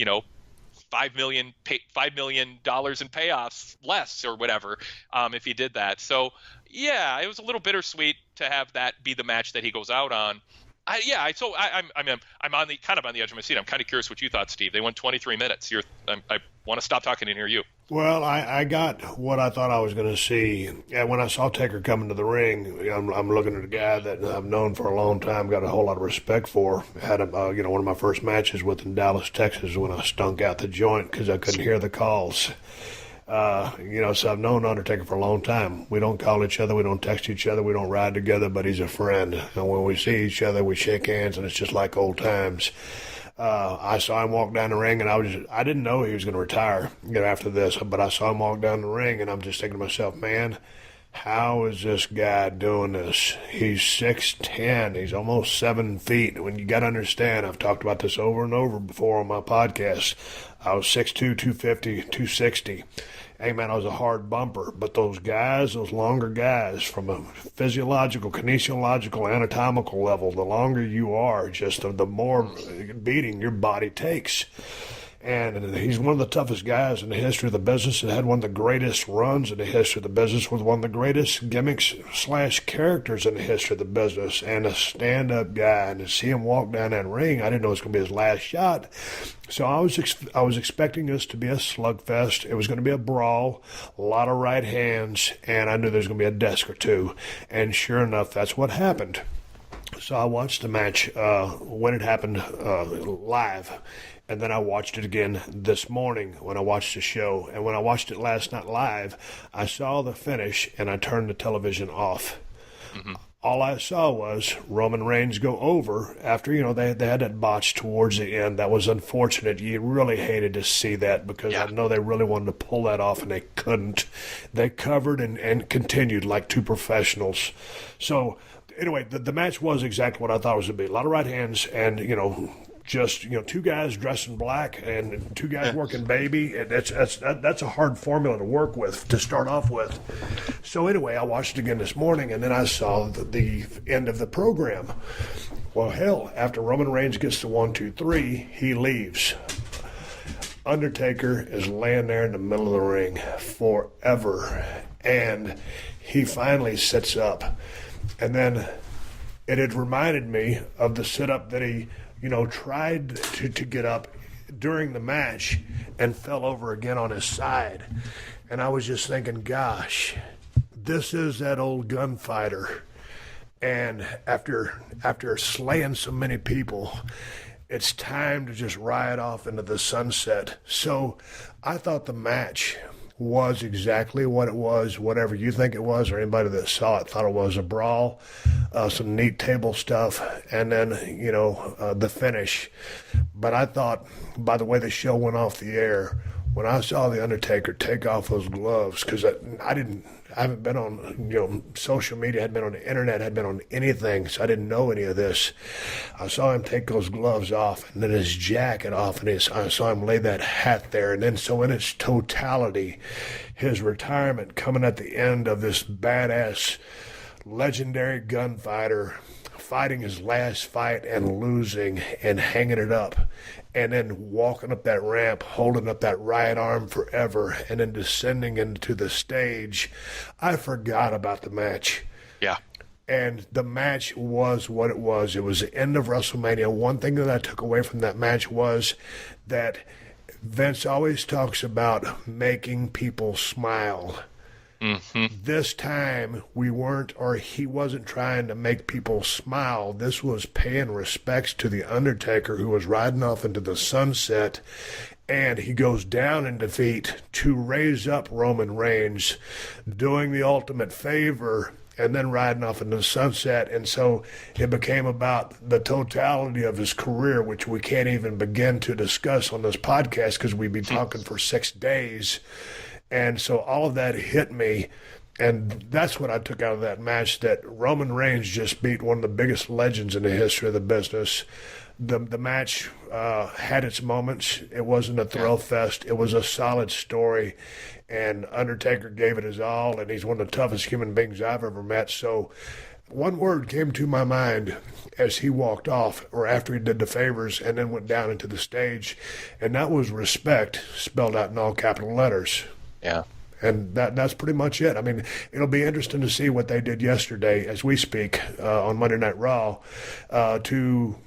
$5 million in payoffs less or whatever, if he did that. So yeah, it was a little bittersweet to have that be the match that he goes out on. I'm on the edge of my seat. I'm kind of curious what you thought, Steve. They went 23 minutes. I want to stop talking and hear you. Well, I got what I thought I was going to see. And when I saw Taker come into the ring, I'm looking at a guy that I've known for a long time, got a whole lot of respect for. Had one of my first matches with in Dallas, Texas, when I stunk out the joint because I couldn't hear the calls. So I've known Undertaker for a long time. We don't call each other, we don't text each other, we don't ride together, but he's a friend. And when we see each other, we shake hands, and it's just like old times. I saw him walk down the ring, and I didn't know he was going to retire after this, but I saw him walk down the ring, and I'm just thinking to myself, man, how is this guy doing this? He's 6'10", he's almost 7 feet. When you got to understand, I've talked about this over and over before on my podcast. I was 6'2", 250, 260. Hey, man, I was a hard bumper. But those guys, those longer guys, from a physiological, kinesiological, anatomical level, the longer you are, just the more beating your body takes. And he's one of the toughest guys in the history of the business, and had one of the greatest runs in the history of the business, with one of the greatest gimmicks / characters in the history of the business, and a stand-up guy. And to see him walk down that ring, I didn't know it was going to be his last shot. So I was expecting this to be a slugfest. It was going to be a brawl, a lot of right hands, and I knew there was going to be a desk or two. And sure enough, that's what happened. So I watched the match when it happened live. And then I watched it again this morning when I watched the show. And when I watched it last night live, I saw the finish, and I turned the television off. Mm-hmm. all I saw was Roman Reigns go over after, they had that botch towards the end. That was unfortunate. You really hated to see that because Yeah. I know they really wanted to pull that off and they couldn't. They covered and continued like two professionals. So, anyway, the match was exactly what I thought it was going to be. A lot of right hands and, just two guys dressed in black and two guys working baby. And that's a hard formula to work with to start off with. So anyway, I watched it again this morning, and then I saw the end of the program. Well, hell, after Roman Reigns gets to 1, 2, 3, he leaves. Undertaker is laying there in the middle of the ring forever, and he finally sits up, and then it had reminded me of the sit-up that he tried to get up during the match and fell over again on his side. And I was just thinking, gosh, this is that old gunfighter. And after slaying so many people, it's time to just ride off into the sunset. So I thought the match was exactly what it was, whatever you think it was, or anybody that saw it thought it was a brawl, some neat table stuff, and then, the finish. But I thought, by the way the show went off the air, when I saw The Undertaker take off those gloves, because I haven't been on, social media, hadn't been on the internet, hadn't been on anything, so I didn't know any of this. I saw him take those gloves off and then his jacket off, and I saw him lay that hat there. And then so in its totality, his retirement coming at the end of this badass, legendary gunfighter, fighting his last fight and losing and hanging it up, and then walking up that ramp, holding up that right arm forever, and then descending into the stage. I forgot about the match. Yeah. And the match was what it was. It was the end of WrestleMania. One thing that I took away from that match was that Vince always talks about making people smile. Mm-hmm. This time he wasn't trying to make people smile. This was paying respects to The Undertaker, who was riding off into the sunset, and he goes down in defeat to raise up Roman Reigns, doing the ultimate favor, and then riding off into the sunset. And so it became about the totality of his career, which we can't even begin to discuss on this podcast because we'd be talking for 6 days. And so all of that hit me, and that's what I took out of that match, that Roman Reigns just beat one of the biggest legends in the history of the business. The match had its moments. It wasn't a thrill fest. It was a solid story, and Undertaker gave it his all, and he's one of the toughest human beings I've ever met. So one word came to my mind as he walked off, or after he did the favors and then went down into the stage, and that was respect, spelled out in all capital letters. Yeah. And that's pretty much it. I mean, it'll be interesting to see what they did yesterday as we speak on Monday Night Raw to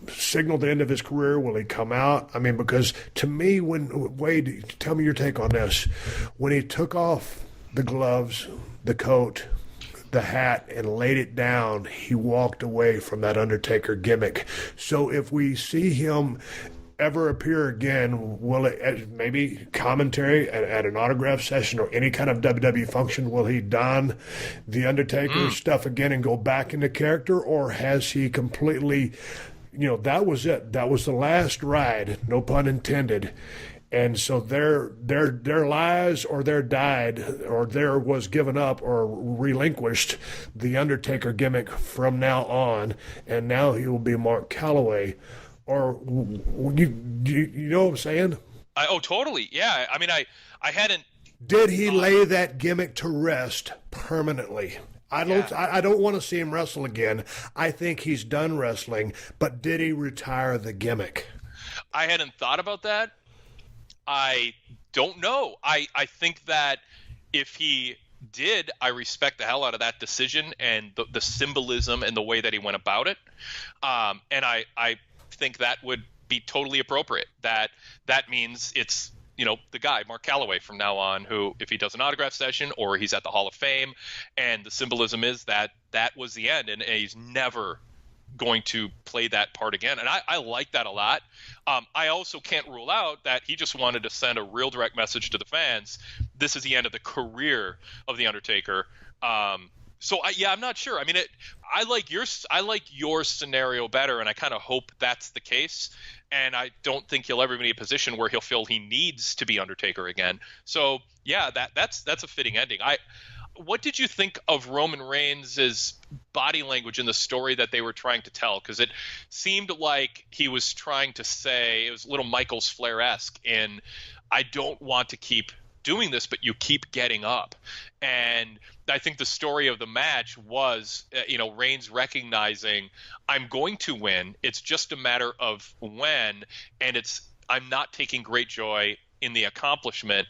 signal the end of his career. Will he come out? I mean, because to me, Wade, tell me your take on this. When he took off the gloves, the coat, the hat, and laid it down, he walked away from that Undertaker gimmick. So if we see him ever appear again, will it maybe commentary at an autograph session or any kind of WWE function, will he don the Undertaker stuff again and go back into character, or has he completely, that was it, that was the last ride, no pun intended, and so their lies or their died or there was given up or relinquished the Undertaker gimmick from now on, and now he will be Mark Calloway. Or you know what I'm saying? Totally. Yeah. I mean, I hadn't. Did he lay that gimmick to rest permanently? I don't want to see him wrestle again. I think he's done wrestling, but did he retire the gimmick? I hadn't thought about that. I don't know. I think that if he did, I respect the hell out of that decision and the symbolism and the way that he went about it. And I think that would be totally appropriate. That means it's the guy Mark Calloway from now on, who, if he does an autograph session or he's at the Hall of Fame, and the symbolism is that was the end, and he's never going to play that part again. And I like that a lot. I also can't rule out that he just wanted to send a real direct message to the fans. This is the end of the career of The Undertaker. So I'm not sure. I mean, I like your scenario better, and I kind of hope that's the case. And I don't think he'll ever be in a position where he'll feel he needs to be Undertaker again. So yeah, that's a fitting ending. What did you think of Roman Reigns' body language in the story that they were trying to tell? Because it seemed like he was trying to say, it was a little Michaels Flair-esque in, I don't want to keep doing this, but you keep getting up. And I think the story of the match was, Reigns recognizing, I'm going to win. It's just a matter of when, and I'm not taking great joy in the accomplishment.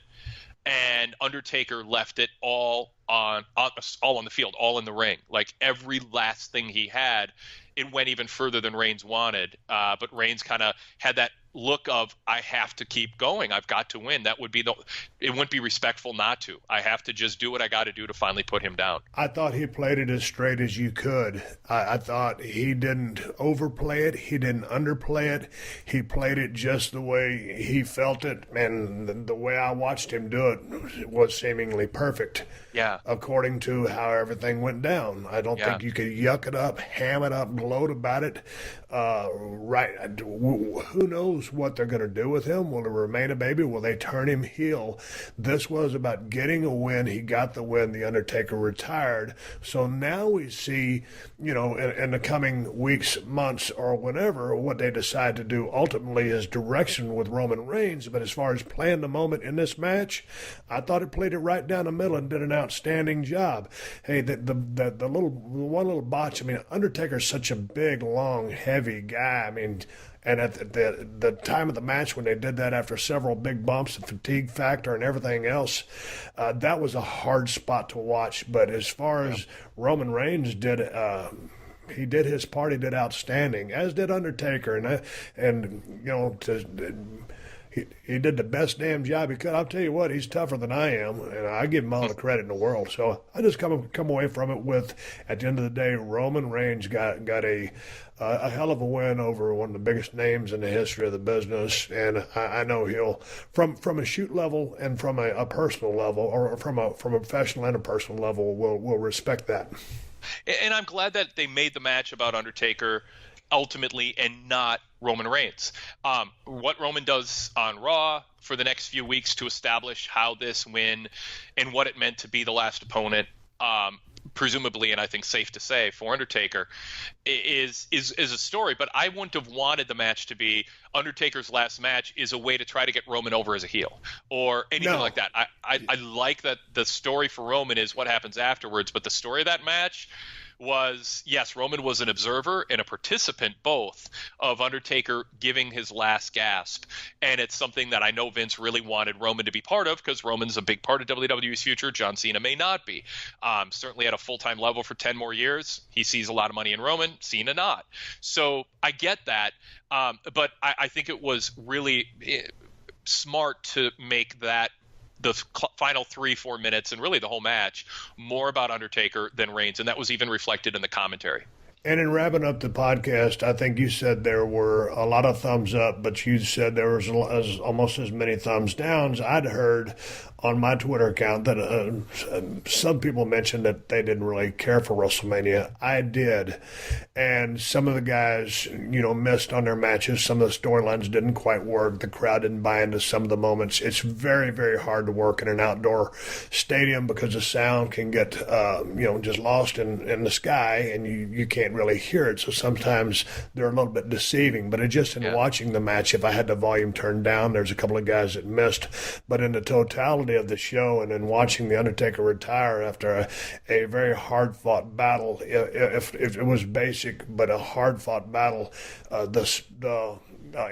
And Undertaker left it all on the field, all in the ring. Like every last thing he had, it went even further than Reigns wanted. But Reigns kind of had that look of, I have to keep going. I've got to win. It wouldn't be respectful not to. I have to just do what I got to do to finally put him down. I thought he played it as straight as you could. I thought he didn't overplay it. He didn't underplay it. He played it just the way he felt it. And the way I watched him do it was seemingly perfect. Yeah. According to how everything went down. I don't think you could yuck it up, ham it up, gloat about it. Who knows what they're going to do with him? Will it remain a baby? Will they turn him heel? This was about getting a win. He got the win. The Undertaker retired. So now we see, in the coming weeks, months, or whenever, what they decide to do ultimately is direction with Roman Reigns. But as far as playing the moment in this match, I thought it played it right down the middle and did an outstanding job. Hey, the one little botch. I mean, Undertaker's such a big, long, heavy guy. I mean, and at the time of the match when they did that after several big bumps and fatigue factor and everything else, that was a hard spot to watch. But as far as Roman Reigns did, he did his part. He did outstanding, as did Undertaker, He did the best damn job he could. I'll tell you what, he's tougher than I am, and I give him all the credit in the world. So I just come away from it with, at the end of the day, Roman Reigns got a hell of a win over one of the biggest names in the history of the business, and I know he'll, from a shoot level and from a personal level, or from a professional and a personal level, will respect that. And I'm glad that they made the match about Undertaker ultimately and not Roman Reigns. What Roman does on Raw for the next few weeks to establish how this win and what it meant to be the last opponent, presumably, and I think safe to say, for Undertaker, is a story. But I wouldn't have wanted the match to be Undertaker's last match is a way to try to get Roman over as a heel or anything like that. I like that the story for Roman is what happens afterwards, but the story of that match was, yes, Roman was an observer and a participant both of Undertaker giving his last gasp. And it's something that I know Vince really wanted Roman to be part of because Roman's a big part of WWE's future. John Cena may not be. Certainly at a full-time level for 10 more years. He sees a lot of money in Roman, Cena not. So I get that. But I think it was really smart to make that the final 3-4 minutes and really the whole match more about Undertaker than Reigns, and that was even reflected in the commentary. And in wrapping up the podcast, I think you said there were a lot of thumbs up, but you said there was almost as many thumbs downs. I'd heard on my Twitter account that some people mentioned that they didn't really care for WrestleMania. I did. And some of the guys, missed on their matches. Some of the storylines didn't quite work. The crowd didn't buy into some of the moments. It's very, very hard to work in an outdoor stadium because the sound can get, just lost in the sky and you can't really hear it. So sometimes they're a little bit deceiving. But in watching the match, if I had the volume turned down, there's a couple of guys that missed. But in the totality of the show and in watching The Undertaker retire after a very hard-fought battle, if it was basic, but a hard-fought battle, the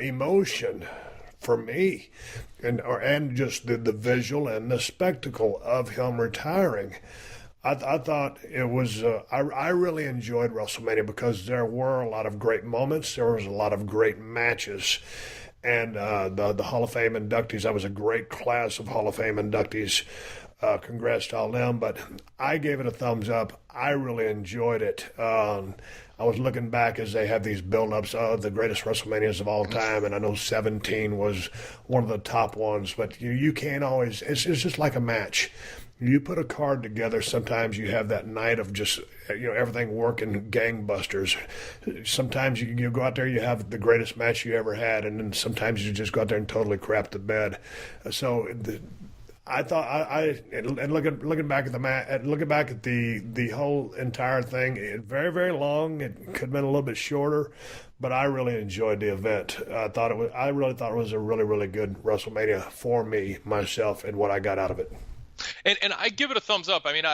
emotion for me and just the visual and the spectacle of him retiring, I thought it was, I really enjoyed WrestleMania because there were a lot of great moments. There was a lot of great matches. And the Hall of Fame inductees, that was a great class of Hall of Fame inductees. Congrats to all them. But I gave it a thumbs up. I really enjoyed it. I was looking back as they have these build-ups of the greatest WrestleManias of all time, and I know 17 was one of the top ones. But you can't always – it's just like a match. You put a card together, sometimes you have that night of just, everything working gangbusters. Sometimes you go out there, you have the greatest match you ever had, and then sometimes you just go out there and totally crap the bed. So I thought and looking back at the looking back at the whole entire thing, very, very long. It could have been a little bit shorter, but I really enjoyed the event. I really thought it was a really, really good WrestleMania for me, myself, and what I got out of it. And I give it a thumbs up. I mean,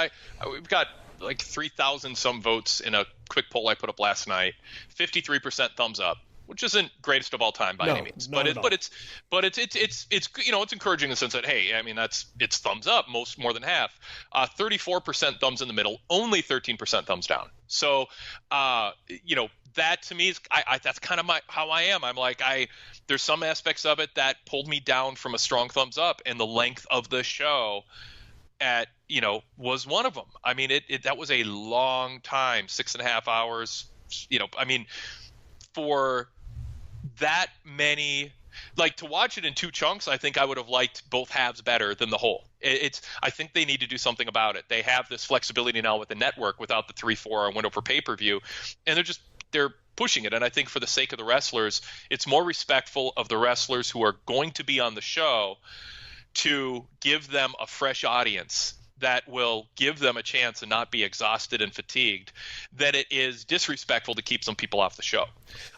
we've got like 3,000 some votes in a quick poll I put up last night. 53% thumbs up, which isn't greatest of all time by any means, but it's it's encouraging in the sense that, hey, I mean, it's thumbs up, more than half. 34% thumbs in the middle, only 13% thumbs down. So that to me is that's kind of how I am. I'm like, there's some aspects of it that pulled me down from a strong thumbs up, and the length of the show was one of them. I mean, that was a long time, 6.5 hours. I mean, for that many, like, to watch it in two chunks, I think I would have liked both halves better than the whole. I think they need to do something about it. They have this flexibility now with the network without the 3-4 hour window for pay-per-view, and they're pushing it. And I think for the sake of the wrestlers, it's more respectful of the wrestlers who are going to be on the show to give them a fresh audience that will give them a chance and not be exhausted and fatigued than it is disrespectful to keep some people off the show.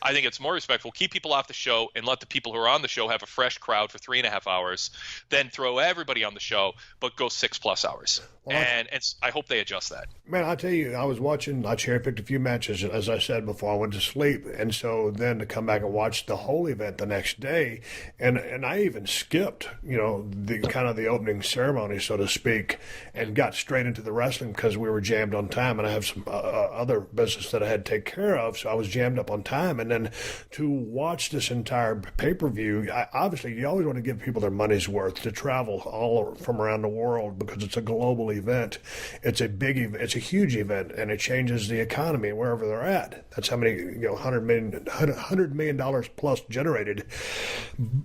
I think it's more respectful, keep people off the show and let the people who are on the show have a fresh crowd for 3.5 hours, then throw everybody on the show, but go 6+ hours. Well, and I hope they adjust that. Man, I tell you, I cherry-picked a few matches, as I said before I went to sleep, and so then to come back and watch the whole event the next day, and I even skipped, the kind of the opening ceremony, so to speak, and got straight into the wrestling because we were jammed on time, and I have some other business that I had to take care of, so I was jammed up on time. And then to watch this entire pay-per-view, obviously you always want to give people their money's worth, to travel all from around the world because it's a global event. It's a big event. It's a huge event, and it changes the economy wherever they're at. That's how many, $100 million plus generated.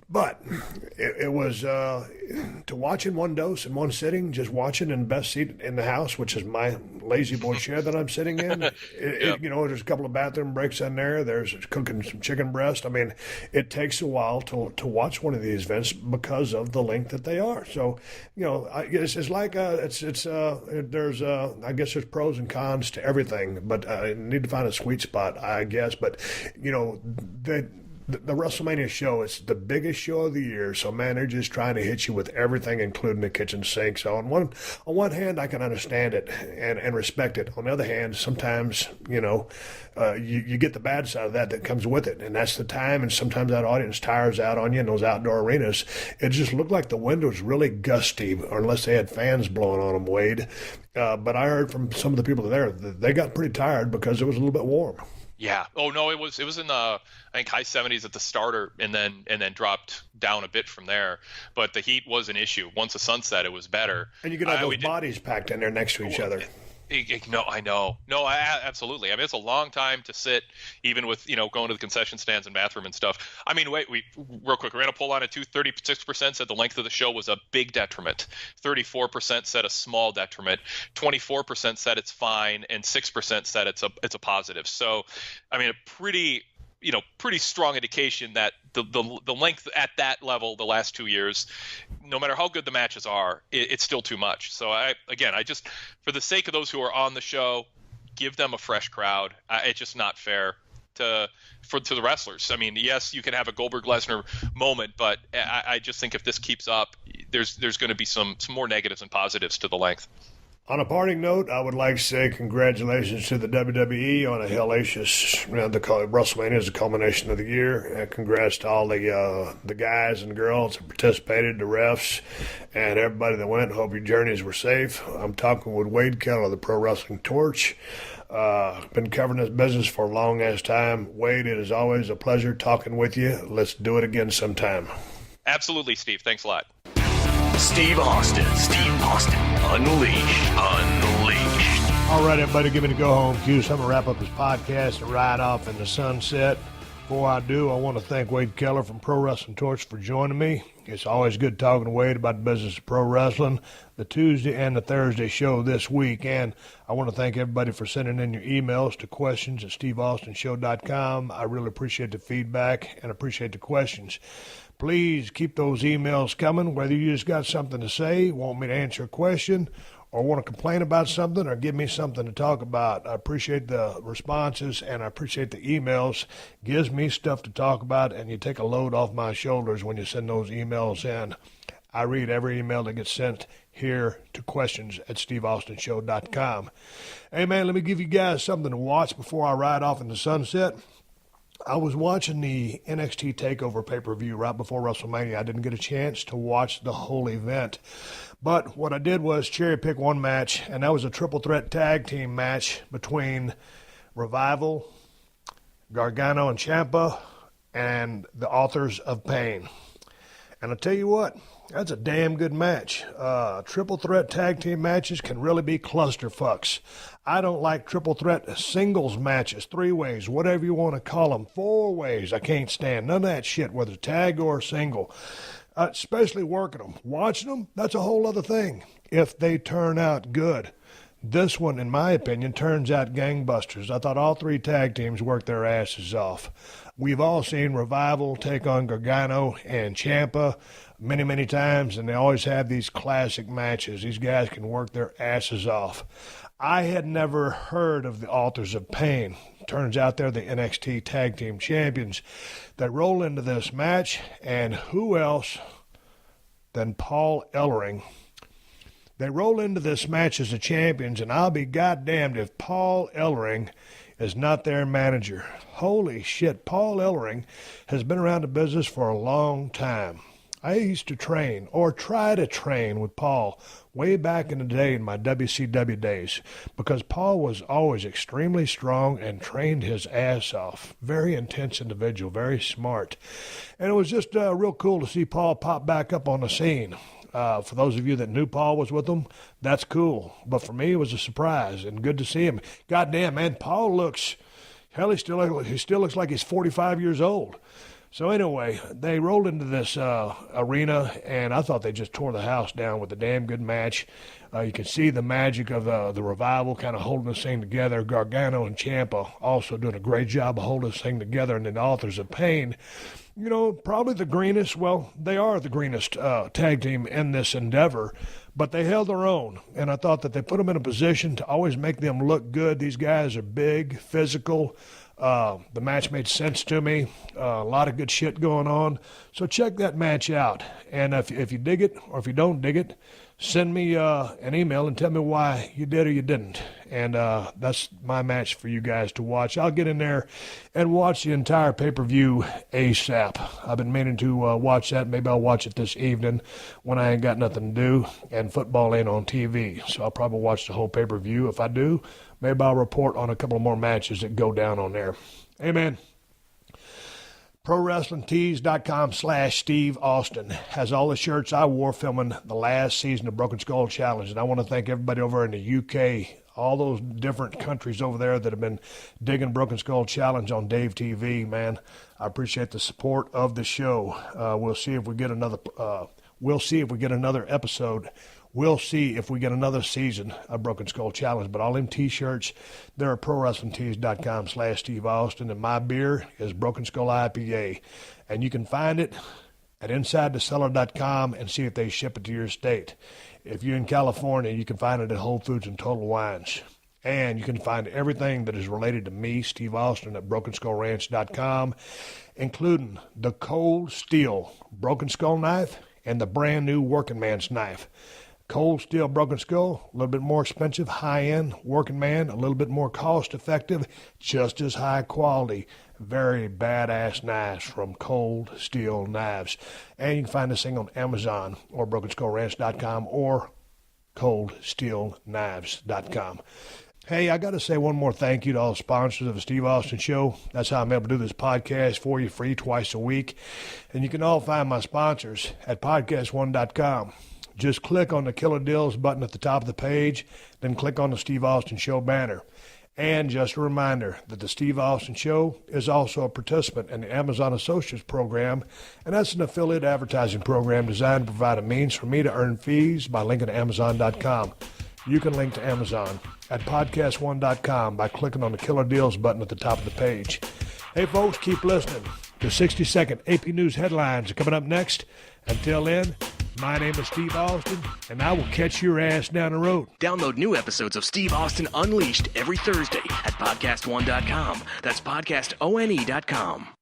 But it was to watch in one dose in one sitting, just watching in the best seat in the house, which is my lazy boy chair that I'm sitting in. There's a couple of bathroom breaks in there. There's cooking some chicken breast. I mean, it takes a while to watch one of these events because of the length that they are. So, it's like there's I guess there's pros and cons to everything, but I need to find a sweet spot, I guess. But the WrestleMania show is the biggest show of the year, so man, they're just trying to hit you with everything, including the kitchen sink. So on one hand, I can understand it and respect it. On the other hand, sometimes you get the bad side of that comes with it, and that's the time. And sometimes that audience tires out on you in those outdoor arenas. It just looked like the wind was really gusty, or unless they had fans blowing on them, Wade. But I heard from some of the people there that they got pretty tired because it was a little bit warm. Yeah. Oh no, it was in the, I think, high 70s at the starter, and then dropped down a bit from there. But the heat was an issue. Once the sun set, it was better. And you could have those bodies packed in there next to each other. No, I know. No, absolutely. I mean, it's a long time to sit, even with, going to the concession stands and bathroom and stuff. I mean, wait, real quick, we ran a poll on it too. 36% said the length of the show was a big detriment. 34% said a small detriment. 24% said it's fine, and 6% said it's a positive. So, I mean, a pretty strong indication that the length at that level the last 2 years, no matter how good the matches are, it's still too much. So I just, for the sake of those who are on the show, give them a fresh crowd. It's just not fair to the wrestlers. I mean, yes, you can have a Goldberg-Lesnar moment, but I just think if this keeps up, there's going to be some more negatives and positives to the length. On a parting note, I would like to say congratulations to the WWE on a hellacious, WrestleMania is the culmination of the year. And congrats to all the guys and girls that participated, the refs, and everybody that went. Hope your journeys were safe. I'm talking with Wade Keller, the Pro Wrestling Torch. Been covering this business for a long-ass time. Wade, it is always a pleasure talking with you. Let's do it again sometime. Absolutely, Steve. Thanks a lot. Steve Austin, Unleashed. All right, everybody, give me the go home cue. So I'm going to wrap up this podcast and ride off in the sunset. Before I do, I want to thank Wade Keller from Pro Wrestling Torch for joining me. It's always good talking to Wade about the business of pro wrestling, the Tuesday and the Thursday show this week. And I want to thank everybody for sending in your emails to questions@steveaustonshow.com. I really appreciate the feedback and appreciate the questions. Please keep those emails coming, whether you just got something to say, want me to answer a question, or want to complain about something or give me something to talk about. I appreciate the responses and I appreciate the emails. Gives me stuff to talk about, and you take a load off my shoulders when you send those emails in. I read every email that gets sent here to questions@steveaustonshow.com. Hey, man, let me give you guys something to watch before I ride off in the sunset. I was watching the NXT TakeOver pay-per-view right before WrestleMania. I didn't get a chance to watch the whole event. But what I did was cherry pick one match, and that was a triple threat tag team match between Revival, Gargano and Ciampa, and the Authors of Pain. And I tell you what, that's a damn good match. Triple threat tag team matches can really be clusterfucks. I don't like triple threat singles matches, three ways, whatever you want to call them, four ways. I can't stand none of that shit, whether tag or single. Especially working them. Watching them, that's a whole other thing, if they turn out good. This one, in my opinion, turns out gangbusters. I thought all three tag teams worked their asses off. We've all seen Revival take on Gargano and Ciampa many, many times, and they always have these classic matches. These guys can work their asses off. I had never heard of the Authors of Pain. Turns out they're the NXT Tag Team Champions. They roll into this match, and who else than Paul Ellering? They roll into this match as the champions, and I'll be goddamned if Paul Ellering is not their manager. Holy shit, Paul Ellering has been around the business for a long time. I used to train, or try to train, with Paul way back in the day in my WCW days, because Paul was always extremely strong and trained his ass off. Very intense individual, very smart. And it was just real cool to see Paul pop back up on the scene. For those of you that knew Paul was with them, that's cool. But for me, it was a surprise and good to see him. Goddamn, man, Paul looks, hell, he still looks like he's 45 years old. So anyway, they rolled into this arena, and I thought they just tore the house down with a damn good match. You can see the magic of the Revival kind of holding this thing together. Gargano and Ciampa also doing a great job of holding this thing together. And then the Authors of Pain, you know, probably the greenest, well, they are the greenest tag team in this endeavor, but they held their own. And I thought that they put them in a position to always make them look good. These guys are big, physical. The match made sense to me. A lot of good shit going on. So check that match out. And if you dig it or if you don't dig it, send me an email and tell me why you did or you didn't. And that's my match for you guys to watch. I'll get in there and watch the entire pay-per-view ASAP. I've been meaning to watch that. Maybe I'll watch it this evening when I ain't got nothing to do and football ain't on TV. So I'll probably watch the whole pay-per-view. If I do, maybe I'll report on a couple more matches that go down on there. Amen. ProWrestlingTees.com/Steve Austin has all the shirts I wore filming the last season of Broken Skull Challenge. And I want to thank everybody over in the UK, all those different countries over there that have been digging Broken Skull Challenge on Dave TV, man. I appreciate the support of the show. We'll see if we get another episode. We'll see if we get another season of Broken Skull Challenge. But all them T-shirts, they're at ProWrestlingTees.com/Steve Austin. And my beer is Broken Skull IPA. And you can find it at InsideTheCellar.com and see if they ship it to your state. If you're in California, you can find it at Whole Foods and Total Wines. And you can find everything that is related to me, Steve Austin, at BrokenSkullRanch.com, including the Cold Steel Broken Skull knife and the brand new Working Man's knife. Cold Steel Broken Skull, a little bit more expensive, high-end, Working Man, a little bit more cost-effective, just as high quality. Very badass knives from Cold Steel Knives. And you can find this thing on Amazon or BrokenSkullRanch.com or ColdSteelKnives.com. Hey, I got to say one more thank you to all the sponsors of the Steve Austin Show. That's how I'm able to do this podcast for you free twice a week. And you can all find my sponsors at PodcastOne.com. Just click on the Killer Deals button at the top of the page, then click on the Steve Austin Show banner. And just a reminder that the Steve Austin Show is also a participant in the Amazon Associates program, and that's an affiliate advertising program designed to provide a means for me to earn fees by linking to Amazon.com. You can link to Amazon at podcastone.com by clicking on the Killer Deals button at the top of the page. Hey, folks, keep listening. The 60-second AP News headlines are coming up next. Until then, my name is Steve Austin, and I will catch your ass down the road. Download new episodes of Steve Austin Unleashed every Thursday at podcastone.com. That's podcastone.com.